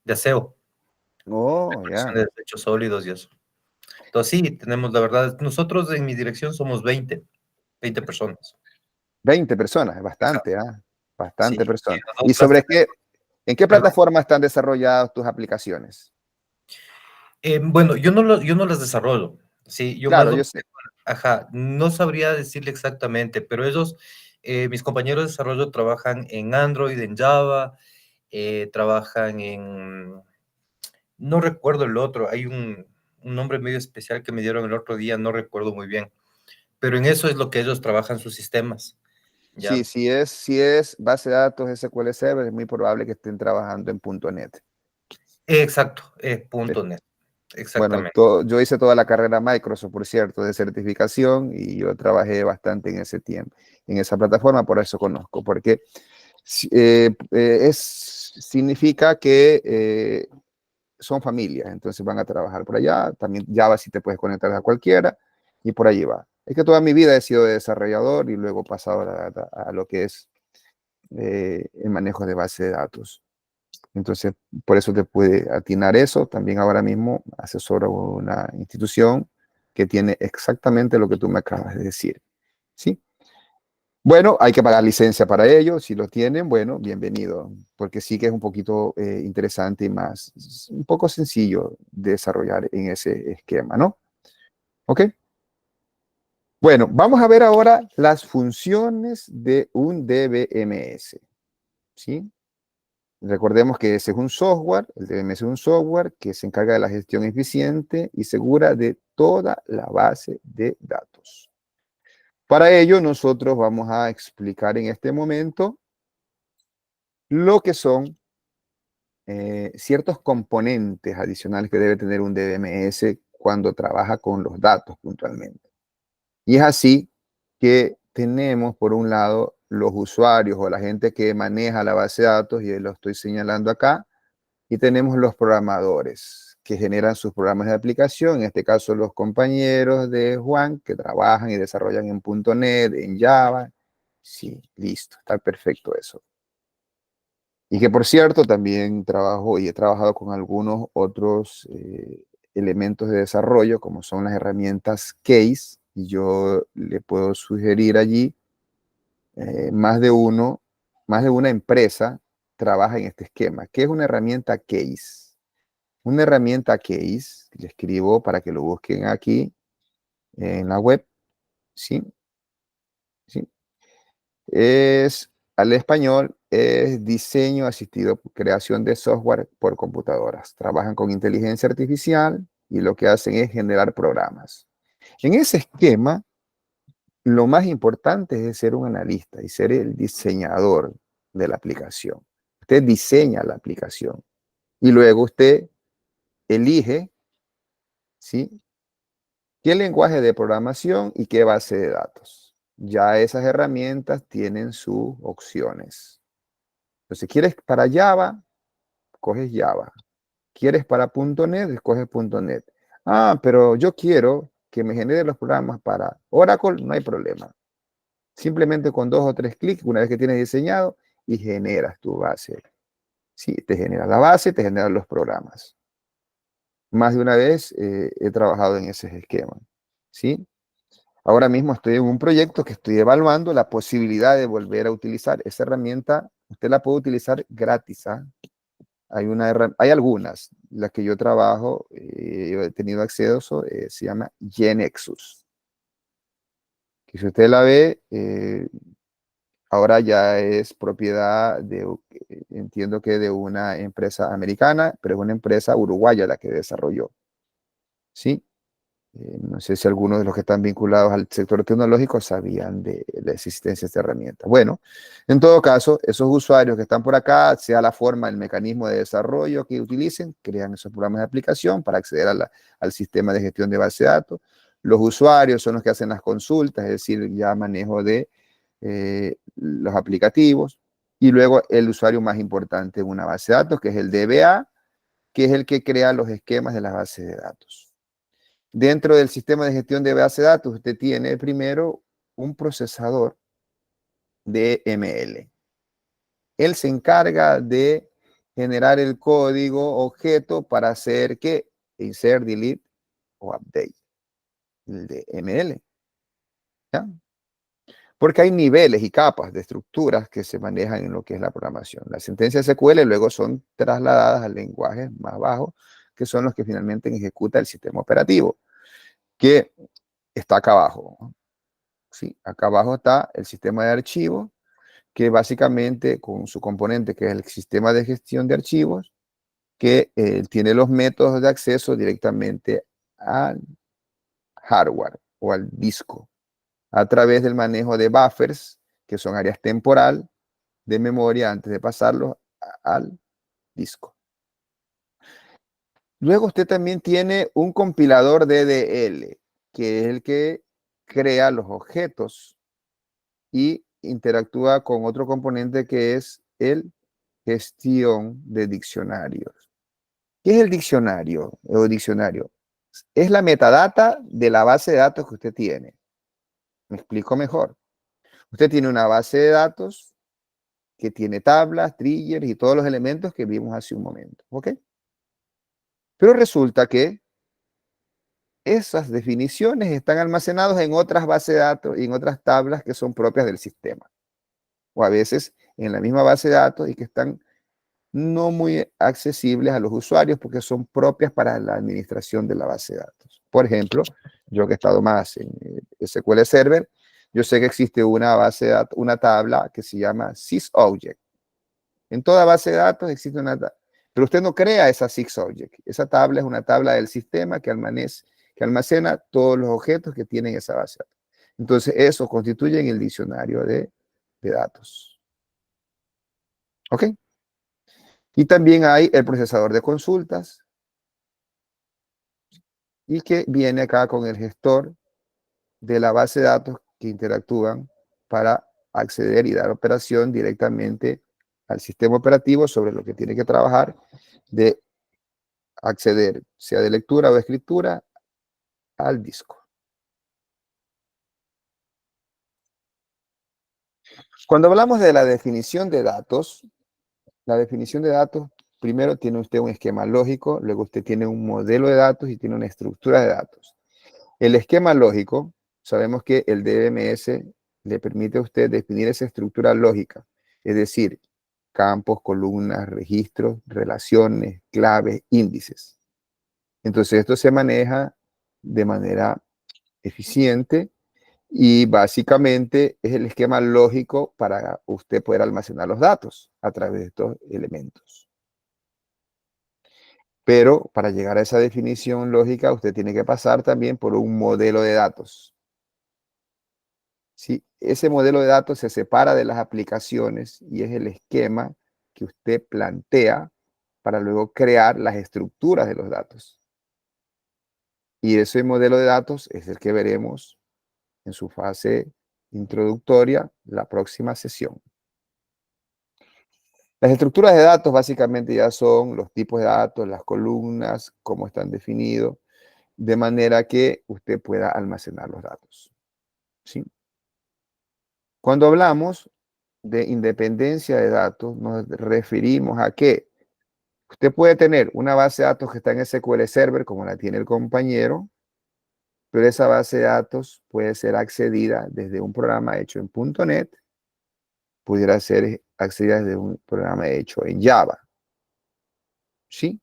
de aseo, Oh, recolección ya. de desechos sólidos y eso. Entonces sí, tenemos, la verdad, nosotros en mi dirección somos 20 personas. 20 personas, es Ajá, bastante, ¿ah? sí, Bastante y personas. los ¿Y dos sobre plásticos, qué, en qué perdón. plataforma están desarrolladas tus aplicaciones? Bueno, yo no las desarrollo, sí, yo más Claro, lo yo que sé. ajá, no sabría decirle exactamente, pero ellos, mis compañeros de desarrollo trabajan en Android, en Java, trabajan en, no recuerdo el otro, hay un nombre medio especial que me dieron el otro día, no recuerdo muy bien, pero en eso es lo que ellos trabajan sus sistemas, Sí, ¿ya? si es base de datos SQL Server, es muy probable que estén trabajando en .NET. Exacto, Eh, punto .NET, Bueno, exactamente. yo hice toda la carrera Microsoft, por cierto, de certificación y yo trabajé bastante en ese tiempo, en esa plataforma, por eso conozco, porque significa que son familias, entonces van a trabajar por allá, también Java si te puedes conectar a cualquiera y por allí va. Es que toda mi vida he sido desarrollador y luego pasado a lo que es el manejo de base de datos. Entonces, por eso te puede atinar eso. También ahora mismo asesoro una institución que tiene exactamente lo que tú me acabas de decir. ¿Sí? Bueno, hay que pagar licencia para ello. Si lo tienen, bueno, bienvenido, porque sí que es un poquito interesante y más, es un poco sencillo de desarrollar en ese esquema, ¿no? ¿Ok? Bueno, vamos a ver ahora las funciones de un DBMS, ¿sí? Recordemos que ese es un software, el DBMS es un software que se encarga de la gestión eficiente y segura de toda la base de datos. Para ello, nosotros vamos a explicar en este momento lo que son ciertos componentes adicionales que debe tener un DBMS cuando trabaja con los datos puntualmente. Y es así que tenemos, por un lado, los usuarios o la gente que maneja la base de datos, y lo estoy señalando acá, y tenemos los programadores que generan sus programas de aplicación, en este caso los compañeros de Juan que trabajan y desarrollan en .NET, en Java. Sí, listo, está perfecto eso. Y que por cierto, también trabajo y he trabajado con algunos otros elementos de desarrollo, como son las herramientas Case, y yo le puedo sugerir allí más de uno, más de una empresa trabaja en este esquema. ¿Qué es una herramienta Case? Una herramienta Case, le escribo para que lo busquen aquí en la web, ¿sí? ¿Sí? Es, al español, es diseño asistido, creación de software por computadoras. Trabajan con inteligencia artificial y lo que hacen es generar programas. En ese esquema, lo más importante es ser un analista y ser el diseñador de la aplicación. Usted diseña la aplicación y luego usted elige, ¿sí?, qué lenguaje de programación y qué base de datos. Ya esas herramientas tienen sus opciones. Entonces, si quieres para Java, coges Java. ¿Quieres para .NET? Escoges .NET. Ah, pero yo quiero que me genere los programas para Oracle, no hay problema. Simplemente con 2 o 3 clics, una vez que tienes diseñado, y generas tu base. Sí, te genera la base, te generan los programas. Más de una vez he trabajado en ese esquema. ¿Sí? Ahora mismo estoy en un proyecto que estoy evaluando la posibilidad de volver a utilizar esa herramienta. Usted la puede utilizar gratis, ¿ah? Hay algunas, las que yo trabajo, yo he tenido acceso, se llama GeneXus. Que si usted la ve, ahora ya es propiedad entiendo que de una empresa americana, pero es una empresa uruguaya la que desarrolló. ¿Sí? No sé si algunos de los que están vinculados al sector tecnológico sabían de la existencia de esta herramienta. Bueno, en todo caso, esos usuarios que están por acá, sea la forma, el mecanismo de desarrollo que utilicen, crean esos programas de aplicación para acceder al sistema de gestión de base de datos. Los usuarios son los que hacen las consultas, es decir, ya manejo de los aplicativos. Y luego el usuario más importante en una base de datos, que es el DBA, que es el que crea los esquemas de las bases de datos. Dentro del sistema de gestión de base de datos, usted tiene primero un procesador de ML. Él se encarga de generar el código objeto para hacer ¿qué? Insert, delete o update, el de ML. ¿Ya? Porque hay niveles y capas de estructuras que se manejan en lo que es la programación. Las sentencias SQL luego son trasladadas a lenguajes más bajos, que son los que finalmente ejecuta el sistema operativo, que está acá abajo. ¿Sí? Acá abajo está el sistema de archivos, que básicamente con su componente, que es el sistema de gestión de archivos, que tiene los métodos de acceso directamente al hardware o al disco, a través del manejo de buffers, que son áreas temporal de memoria antes de pasarlo al disco. Luego usted también tiene un compilador DDL, que es el que crea los objetos y interactúa con otro componente que es el gestión de diccionarios. ¿Qué es el diccionario o diccionario? Es la metadata de la base de datos que usted tiene. Me explico mejor. Usted tiene una base de datos que tiene tablas, triggers y todos los elementos que vimos hace un momento. ¿Ok? Pero resulta que esas definiciones están almacenadas en otras bases de datos y en otras tablas que son propias del sistema. O a veces en la misma base de datos y que están no muy accesibles a los usuarios porque son propias para la administración de la base de datos. Por ejemplo, yo que he estado más en SQL Server, yo sé que existe una base de datos, una tabla que se llama sysobject. En toda base de datos existe una tabla, pero usted no crea esa sysobject. Esa tabla es una tabla del sistema que almacena todos los objetos que tienen esa base de datos. Entonces, eso constituye el diccionario de datos. ¿Ok? Y también hay el procesador de consultas y que viene acá con el gestor de la base de datos que interactúan para acceder y dar operación directamente al sistema operativo sobre lo que tiene que trabajar de acceder, sea de lectura o de escritura, al disco. Cuando hablamos de la definición de datos, primero tiene usted un esquema lógico, luego usted tiene un modelo de datos y tiene una estructura de datos. El esquema lógico, sabemos que el DBMS le permite a usted definir esa estructura lógica, es decir, campos, columnas, registros, relaciones, claves, índices. Entonces esto se maneja de manera eficiente y básicamente es el esquema lógico para usted poder almacenar los datos a través de estos elementos. Pero para llegar a esa definición lógica, usted tiene que pasar también por un modelo de datos. ¿Sí? Ese modelo de datos se separa de las aplicaciones y es el esquema que usted plantea para luego crear las estructuras de los datos. Y ese modelo de datos es el que veremos en su fase introductoria la próxima sesión. Las estructuras de datos básicamente ya son los tipos de datos, las columnas, cómo están definidos, de manera que usted pueda almacenar los datos. ¿Sí? Cuando hablamos de independencia de datos, nos referimos a que usted puede tener una base de datos que está en SQL Server, como la tiene el compañero, pero esa base de datos puede ser accedida desde un programa hecho en .NET, pudiera ser accedida desde un programa hecho en Java. ¿Sí?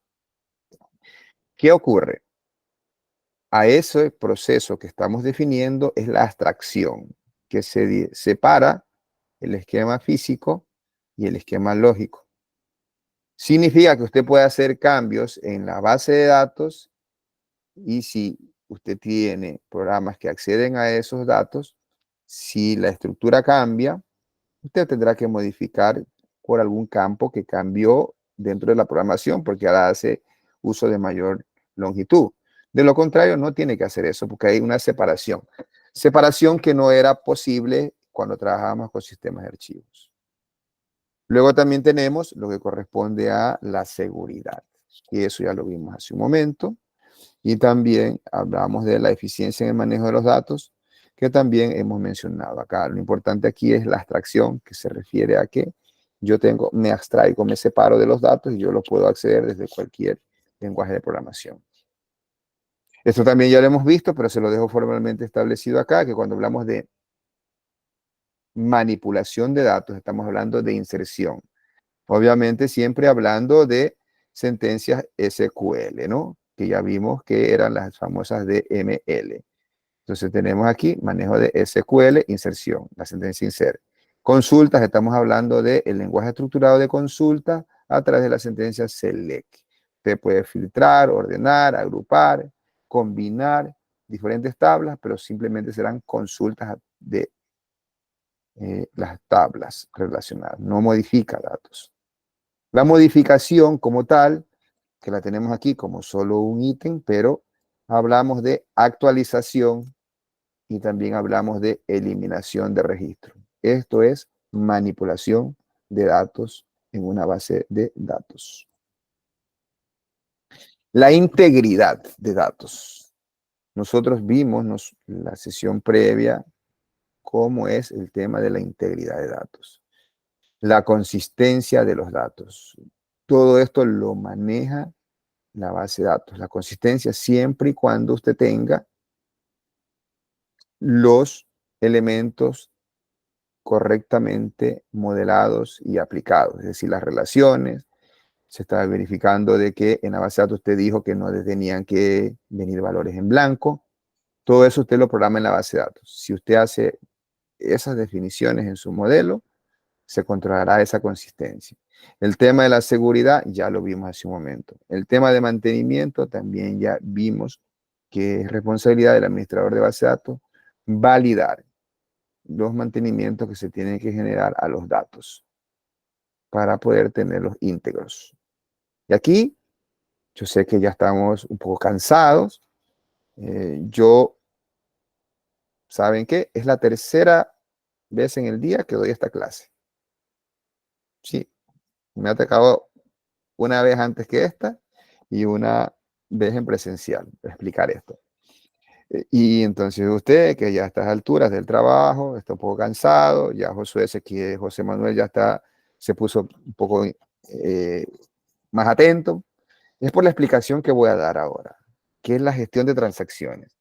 ¿Qué ocurre? A ese proceso que estamos definiendo es la abstracción, que se separa el esquema físico y el esquema lógico. Significa que usted puede hacer cambios en la base de datos y si usted tiene programas que acceden a esos datos, si la estructura cambia, usted tendrá que modificar por algún campo que cambió dentro de la programación porque ahora hace uso de mayor longitud. De lo contrario, no tiene que hacer eso porque hay una separación. Separación que no era posible cuando trabajábamos con sistemas de archivos. Luego también tenemos lo que corresponde a la seguridad. Y eso ya lo vimos hace un momento. Y también hablamos de la eficiencia en el manejo de los datos, que también hemos mencionado acá. Lo importante aquí es la abstracción, que se refiere a que me abstraigo, me separo de los datos y yo los puedo acceder desde cualquier lenguaje de programación. Esto también ya lo hemos visto, pero se lo dejo formalmente establecido acá, que cuando hablamos de manipulación de datos, estamos hablando de inserción. Obviamente siempre hablando de sentencias SQL, ¿no? Que ya vimos que eran las famosas DML. Entonces tenemos aquí manejo de SQL, inserción, la sentencia insert. Consultas, estamos hablando del lenguaje estructurado de consulta a través de la sentencia select. Usted puede filtrar, ordenar, agrupar, combinar diferentes tablas, pero simplemente serán consultas de las tablas relacionadas, no modifica datos. La modificación como tal, que la tenemos aquí como solo un ítem, pero hablamos de actualización y también hablamos de eliminación de registro. Esto es manipulación de datos en una base de datos. La integridad de datos. Nosotros vimos la sesión previa cómo es el tema de la integridad de datos. La consistencia de los datos. Todo esto lo maneja la base de datos. La consistencia siempre y cuando usted tenga los elementos correctamente modelados y aplicados, es decir, las relaciones. Se está verificando de que en la base de datos usted dijo que no tenían que venir valores en blanco. Todo eso usted lo programa en la base de datos. Si usted hace esas definiciones en su modelo, se controlará esa consistencia. El tema de la seguridad ya lo vimos hace un momento. El tema de mantenimiento también ya vimos que es responsabilidad del administrador de base de datos validar los mantenimientos que se tienen que generar a los datos para poder tenerlos íntegros. Y aquí, yo sé que ya estamos un poco cansados. ¿Saben qué? Es la tercera vez en el día que doy esta clase. Sí, me ha tocado una vez antes que esta y una vez en presencial para explicar esto. Y entonces usted, que ya a estas alturas del trabajo, está un poco cansado, ya José Manuel ya se puso un poco más atento, es por la explicación que voy a dar ahora, que es la gestión de transacciones.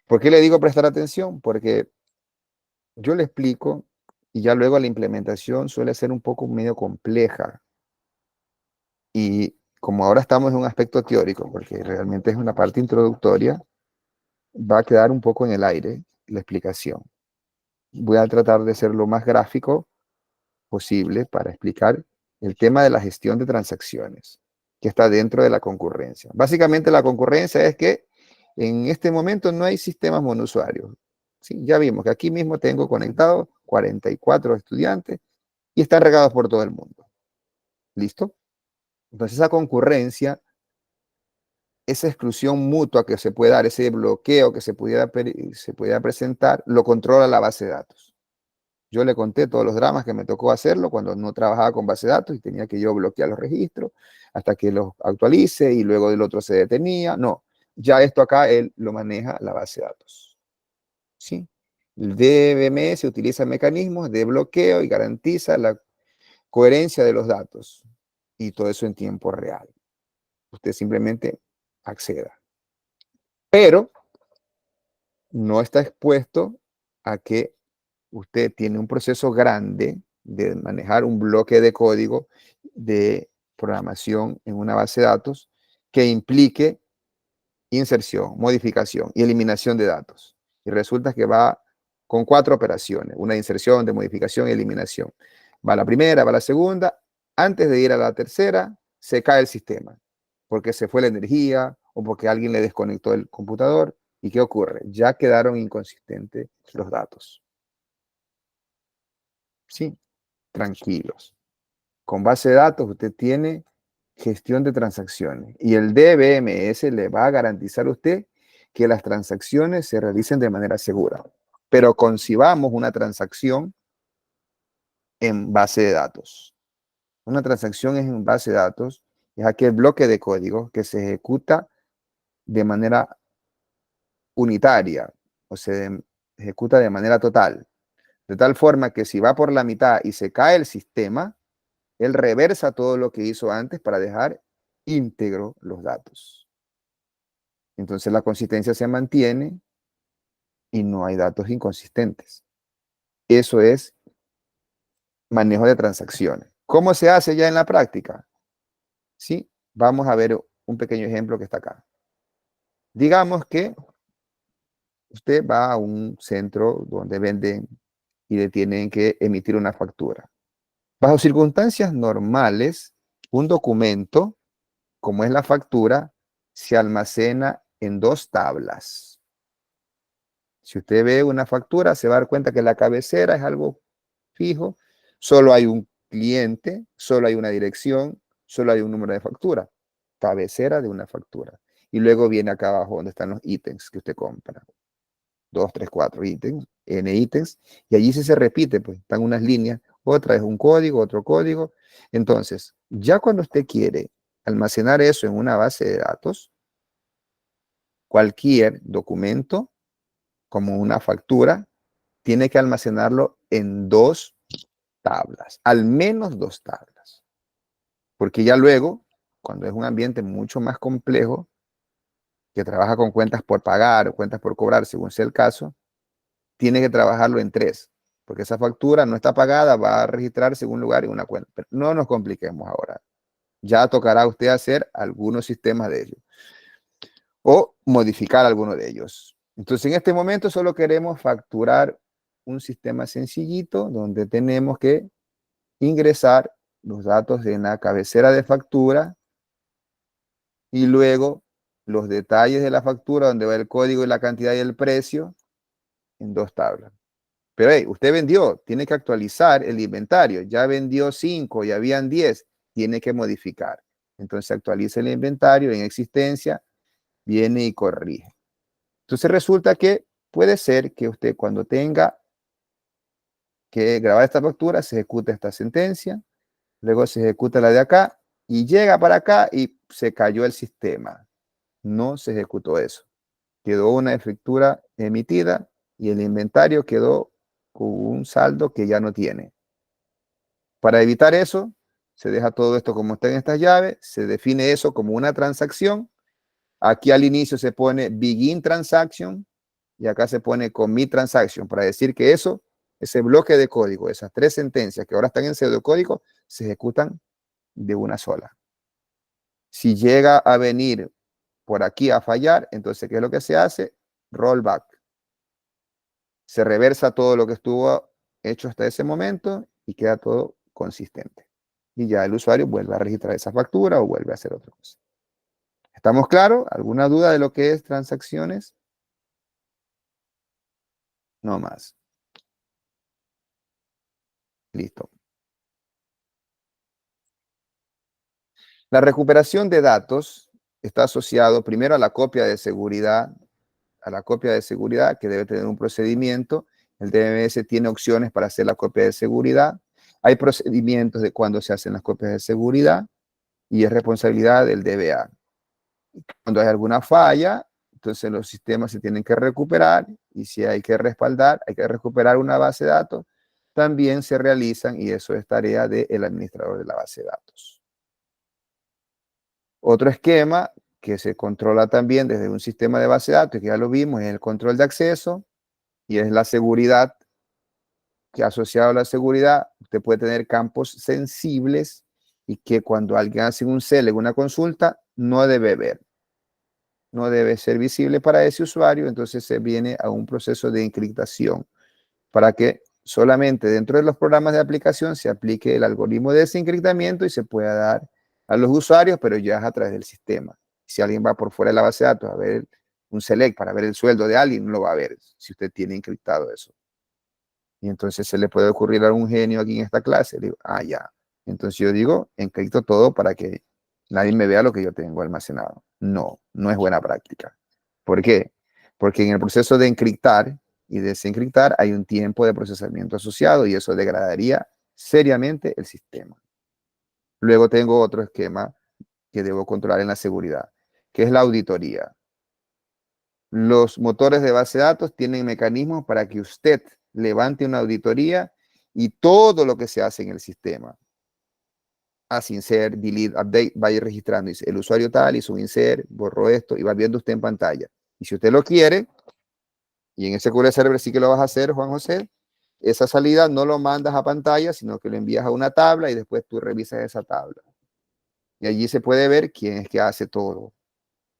¿Por qué le digo prestar atención? Porque yo le explico y ya luego la implementación suele ser un poco medio compleja. Y como ahora estamos en un aspecto teórico, porque realmente es una parte introductoria, va a quedar un poco en el aire la explicación. Voy a tratar de ser lo más gráfico posible para explicar el tema de la gestión de transacciones que está dentro de la concurrencia. Básicamente la concurrencia es que en este momento no hay sistemas monousuarios. ¿Sí? Ya vimos que aquí mismo tengo conectados 44 estudiantes y están regados por todo el mundo. ¿Listo? Entonces esa concurrencia, esa exclusión mutua que se puede dar, ese bloqueo que se pudiera presentar, lo controla la base de datos. Yo le conté todos los dramas que me tocó hacerlo cuando no trabajaba con base de datos y tenía que yo bloquear los registros hasta que los actualice y luego del otro se detenía. No, ya esto acá él lo maneja la base de datos. ¿Sí? El DBMS utiliza mecanismos de bloqueo y garantiza la coherencia de los datos y todo eso en tiempo real. Usted simplemente acceda. Pero no está expuesto a que usted tiene un proceso grande de manejar un bloque de código de programación en una base de datos que implique inserción, modificación y eliminación de datos. Y resulta que va con 4 operaciones, una de inserción, de modificación y eliminación. Va la primera, va la segunda. Antes de ir a la tercera, se cae el sistema, porque se fue la energía o porque alguien le desconectó el computador. ¿Y qué ocurre? Ya quedaron inconsistentes los datos. Sí, tranquilos. Con base de datos usted tiene gestión de transacciones y el DBMS le va a garantizar a usted que las transacciones se realicen de manera segura. Pero concibamos una transacción en base de datos. Una transacción en base de datos es aquel bloque de código que se ejecuta de manera unitaria o se ejecuta de manera total. De tal forma que si va por la mitad y se cae el sistema, Él reversa todo lo que hizo antes para dejar íntegro los datos. Entonces la consistencia se mantiene y no hay datos inconsistentes. Eso es manejo de transacciones. ¿Cómo se hace ya en la práctica? Sí, vamos a ver un pequeño ejemplo que está acá. Digamos que usted va a un centro donde venden y le tienen que emitir una factura. Bajo circunstancias normales, un documento, como es la factura, se almacena en 2 tablas. Si usted ve una factura, se va a dar cuenta que la cabecera es algo fijo, solo hay un cliente, solo hay una dirección, solo hay un número de factura, cabecera de una factura. Y luego viene acá abajo donde están los ítems que usted compra. 2, 3, 4 ítems, N ítems, y allí sí se repite, pues están unas líneas, otra es un código, otro código. Entonces, ya cuando usted quiere almacenar eso en una base de datos, cualquier documento, como una factura, tiene que almacenarlo en 2 tablas, al menos 2 tablas. Porque ya luego, cuando es un ambiente mucho más complejo, que trabaja con cuentas por pagar o cuentas por cobrar, según sea el caso, tiene que trabajarlo en 3, porque esa factura no está pagada, va a registrarse en un lugar y una cuenta. Pero no nos compliquemos ahora. Ya tocará a usted hacer algunos sistemas de ellos o modificar alguno de ellos. Entonces, en este momento solo queremos facturar un sistema sencillito donde tenemos que ingresar los datos en la cabecera de factura y luego los detalles de la factura, donde va el código y la cantidad y el precio, en 2 tablas. Pero hey, usted vendió, tiene que actualizar el inventario. Ya vendió 5 y habían 10, tiene que modificar. Entonces actualiza el inventario en existencia, viene y corrige. Entonces resulta que puede ser que usted cuando tenga que grabar esta factura, se ejecuta esta sentencia, luego se ejecuta la de acá y llega para acá y se cayó el sistema. No se ejecutó eso. Quedó una factura emitida y el inventario quedó con un saldo que ya no tiene. Para evitar eso, se deja todo esto como está en estas llaves, se define eso como una transacción. Aquí al inicio se pone begin transaction y acá se pone commit transaction para decir que eso, ese bloque de código, esas 3 sentencias que ahora están en pseudocódigo, se ejecutan de una sola. Si llega a venir por aquí a fallar, entonces, ¿qué es lo que se hace? Rollback. Se reversa todo lo que estuvo hecho hasta ese momento y queda todo consistente. Y ya el usuario vuelve a registrar esa factura o vuelve a hacer otra cosa. ¿Estamos claros? ¿Alguna duda de lo que es transacciones? No más. Listo. La recuperación de datos está asociado primero a la copia de seguridad, que debe tener un procedimiento. El DMS tiene opciones para hacer la copia de seguridad. Hay procedimientos de cuando se hacen las copias de seguridad y es responsabilidad del DBA. Cuando hay alguna falla, entonces los sistemas se tienen que recuperar y si hay que respaldar, hay que recuperar una base de datos, también se realizan y eso es tarea del administrador de la base de datos. Otro esquema que se controla también desde un sistema de base de datos, que ya lo vimos, es el control de acceso y es la seguridad, que asociado a la seguridad, usted puede tener campos sensibles y que cuando alguien hace un select, una consulta, no debe ver. No debe ser visible para ese usuario, entonces se viene a un proceso de encriptación para que solamente dentro de los programas de aplicación se aplique el algoritmo de desencriptamiento y se pueda dar a los usuarios, pero ya es a través del sistema. Si alguien va por fuera de la base de datos a ver un select para ver el sueldo de alguien, no lo va a ver si usted tiene encriptado eso. Y entonces se le puede ocurrir a algún genio aquí en esta clase, le digo, ya. Entonces yo digo, encripto todo para que nadie me vea lo que yo tengo almacenado. No, no es buena práctica. ¿Por qué? Porque en el proceso de encriptar y desencriptar hay un tiempo de procesamiento asociado y eso degradaría seriamente el sistema. Luego tengo otro esquema que debo controlar en la seguridad, que es la auditoría. Los motores de base de datos tienen mecanismos para que usted levante una auditoría y todo lo que se hace en el sistema. hace insert, delete, update, vaya registrando. Dice, el usuario tal hizo un insert, borró esto y va viendo usted en pantalla. Y si usted lo quiere, y en ese SQL Server sí que lo vas a hacer, Juan José, esa salida no lo mandas a pantalla, sino que lo envías a una tabla y después tú revisas esa tabla. Y allí se puede ver quién es que hace todo.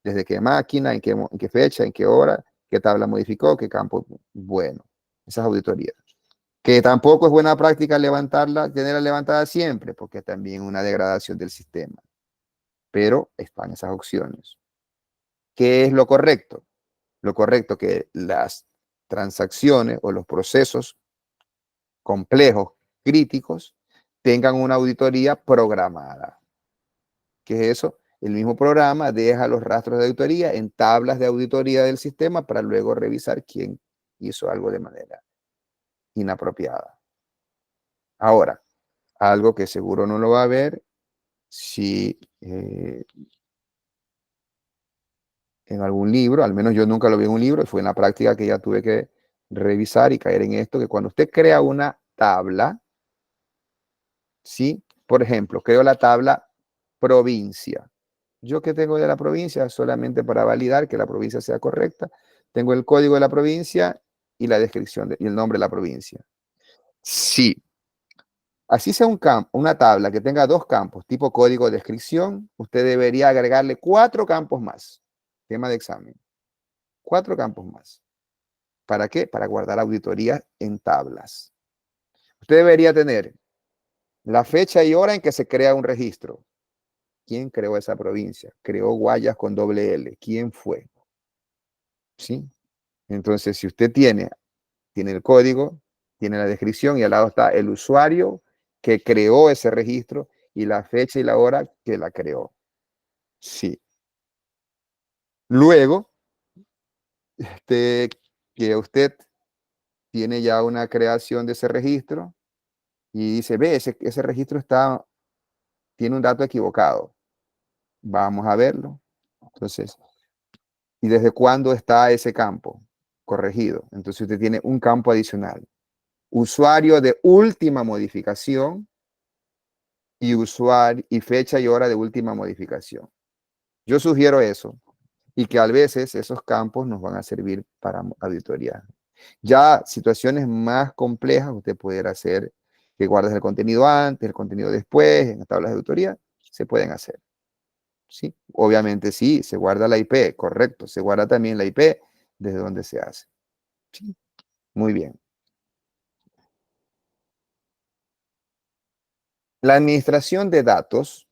Desde qué máquina, en qué fecha, en qué hora, qué tabla modificó, qué campo. Bueno, esas auditorías. Que tampoco es buena práctica levantarla, tenerla levantada siempre, porque es también una degradación del sistema. Pero están esas opciones. ¿Qué es lo correcto? Lo correcto que las transacciones o los procesos complejos, críticos, tengan una auditoría programada. ¿Qué es eso? El mismo programa deja los rastros de auditoría en tablas de auditoría del sistema para luego revisar quién hizo algo de manera inapropiada. Ahora, algo que seguro no lo va a ver si en algún libro, al menos yo nunca lo vi en un libro, fue en la práctica que ya tuve que revisar y caer en esto, que cuando usted crea una tabla, ¿sí? Por ejemplo, creo la tabla provincia. ¿Yo qué tengo de la provincia? Solamente para validar que la provincia sea correcta. Tengo el código de la provincia y la descripción y el nombre de la provincia. Sí. Así sea una tabla que tenga 2 campos, tipo código de descripción, usted debería agregarle 4 campos más. Tema de examen. 4 campos más. ¿Para qué? Para guardar auditorías en tablas. Usted debería tener la fecha y hora en que se crea un registro. ¿Quién creó esa provincia? Creó Guayas con doble L. ¿Quién fue? ¿Sí? Entonces, si usted tiene el código, tiene la descripción y al lado está el usuario que creó ese registro y la fecha y la hora que la creó. Sí. Luego, que usted tiene ya una creación de ese registro y dice, ve, ese registro tiene un dato equivocado. Vamos a verlo. Entonces, ¿y desde cuándo está ese campo corregido? Entonces usted tiene un campo adicional. Usuario de última modificación y usuario y fecha y hora de última modificación. Yo sugiero eso y que a veces esos campos nos van a servir para auditoría. Ya situaciones más complejas, usted pudiera hacer que guardes el contenido antes, el contenido después, en las tablas de auditoría, se pueden hacer. ¿Sí? Obviamente sí, se guarda la IP, correcto, se guarda también la IP desde donde se hace. ¿Sí? Muy bien. La administración de datos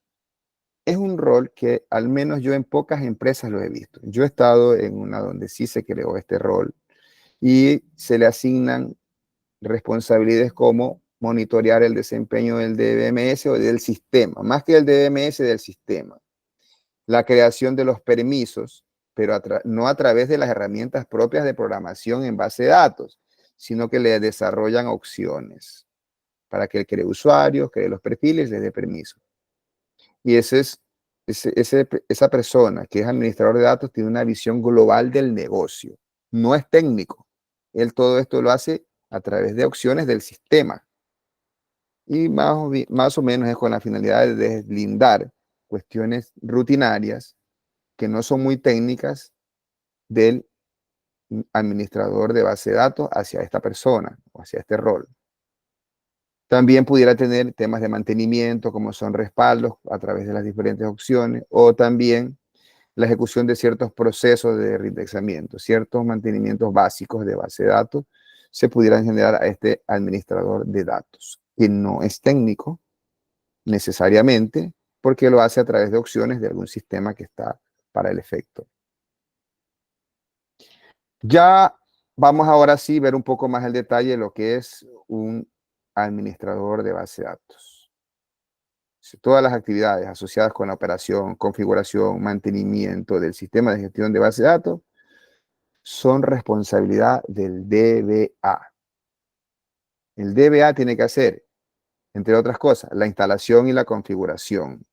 es un rol que al menos yo en pocas empresas lo he visto. Yo he estado en una donde sí se creó este rol y se le asignan responsabilidades como monitorear el desempeño del DBMS o del sistema, más que del DBMS, del sistema. La creación de los permisos, pero no a través de las herramientas propias de programación en base de datos, sino que le desarrollan opciones para que cree usuarios, cree los perfiles, les dé permiso. Y esa persona que es administrador de datos tiene una visión global del negocio. No es técnico. Él todo esto lo hace a través de opciones del sistema. Y más o menos es con la finalidad de deslindar cuestiones rutinarias que no son muy técnicas del administrador de base de datos hacia esta persona o hacia este rol. También pudiera tener temas de mantenimiento, como son respaldos a través de las diferentes opciones, o también la ejecución de ciertos procesos de reindexamiento, ciertos mantenimientos básicos de base de datos, se pudieran generar a este administrador de datos, que no es técnico necesariamente, porque lo hace a través de opciones de algún sistema que está para el efecto. Ya vamos ahora sí a ver un poco más el detalle de lo que es un administrador de base de datos. Todas las actividades asociadas con la operación, configuración, mantenimiento del sistema de gestión de base de datos son responsabilidad del DBA. El DBA tiene que hacer, entre otras cosas, la instalación y la configuración,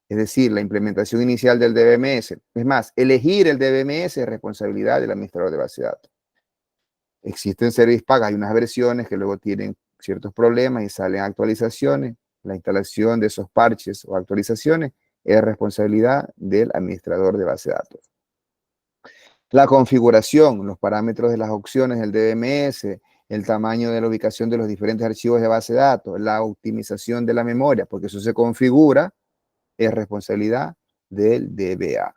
es decir, la implementación inicial del DBMS. Es más, elegir el DBMS es responsabilidad del administrador de base de datos. Existen Service Pack, hay unas versiones que luego tienen ciertos problemas y salen actualizaciones. la instalación de esos parches o actualizaciones es responsabilidad del administrador de base de datos. La configuración, los parámetros de las opciones del DBMS, el tamaño de la ubicación de los diferentes archivos de base de datos, la optimización de la memoria, porque eso se configura, es responsabilidad del DBA.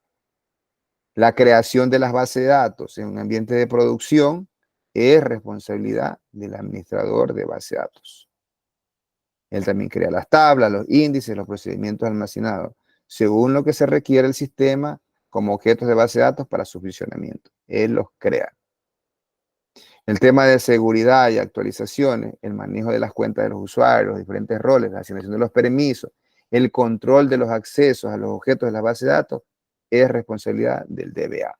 La creación de las bases de datos en un ambiente de producción es responsabilidad del administrador de base de datos. Él también crea las tablas, los índices, los procedimientos almacenados, según lo que se requiere el sistema como objetos de base de datos para su funcionamiento. Él los crea. El tema de seguridad y actualizaciones, el manejo de las cuentas de los usuarios, los diferentes roles, la asignación de los permisos, el control de los accesos a los objetos de la base de datos, es responsabilidad del DBA.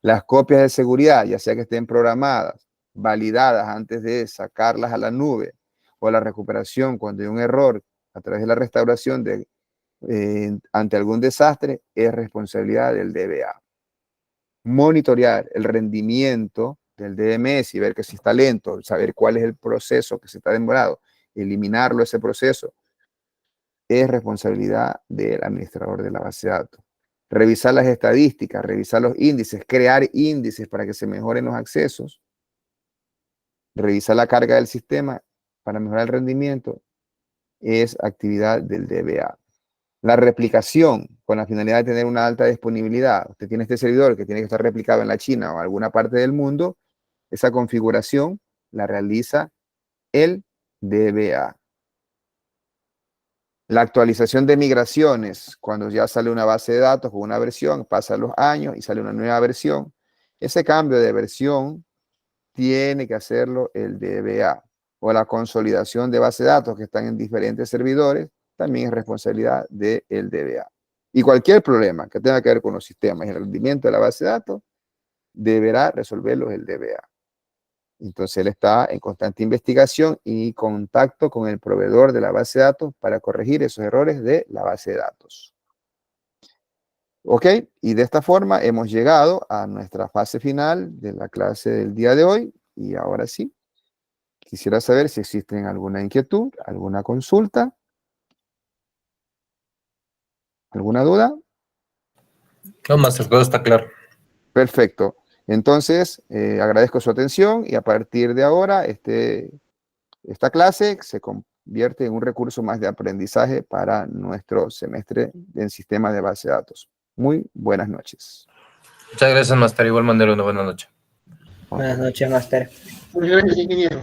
Las copias de seguridad, ya sea que estén programadas, validadas antes de sacarlas a la nube, o la recuperación cuando hay un error a través de la restauración ante algún desastre, es responsabilidad del DBA. Monitorear el rendimiento del DMS y ver que si está lento, saber cuál es el proceso que se está demorado, eliminarlo ese proceso, es responsabilidad del administrador de la base de datos. Revisar las estadísticas, revisar los índices, crear índices para que se mejoren los accesos, revisar la carga del sistema para mejorar el rendimiento, es actividad del DBA. La replicación, con la finalidad de tener una alta disponibilidad. Usted tiene este servidor que tiene que estar replicado en la China o alguna parte del mundo, esa configuración la realiza el DBA. La actualización de migraciones, cuando ya sale una base de datos con una versión, pasan los años y sale una nueva versión. Ese cambio de versión tiene que hacerlo el DBA. O la consolidación de bases de datos que están en diferentes servidores, también es responsabilidad del DBA. Y cualquier problema que tenga que ver con los sistemas y el rendimiento de la base de datos, deberá resolverlo el DBA. Entonces él está en constante investigación y contacto con el proveedor de la base de datos para corregir esos errores de la base de datos. Ok, y de esta forma hemos llegado a nuestra fase final de la clase del día de hoy. Y ahora sí, quisiera saber si existen alguna inquietud, alguna consulta, alguna duda. No, Master, todo está claro. Perfecto. Entonces, agradezco su atención y a partir de ahora, esta clase se convierte en un recurso más de aprendizaje para nuestro semestre en sistemas de base de datos. Muy buenas noches. Muchas gracias, Master. Igual manera una buena noche. Buenas noches, Master. Muchas gracias, ingeniero.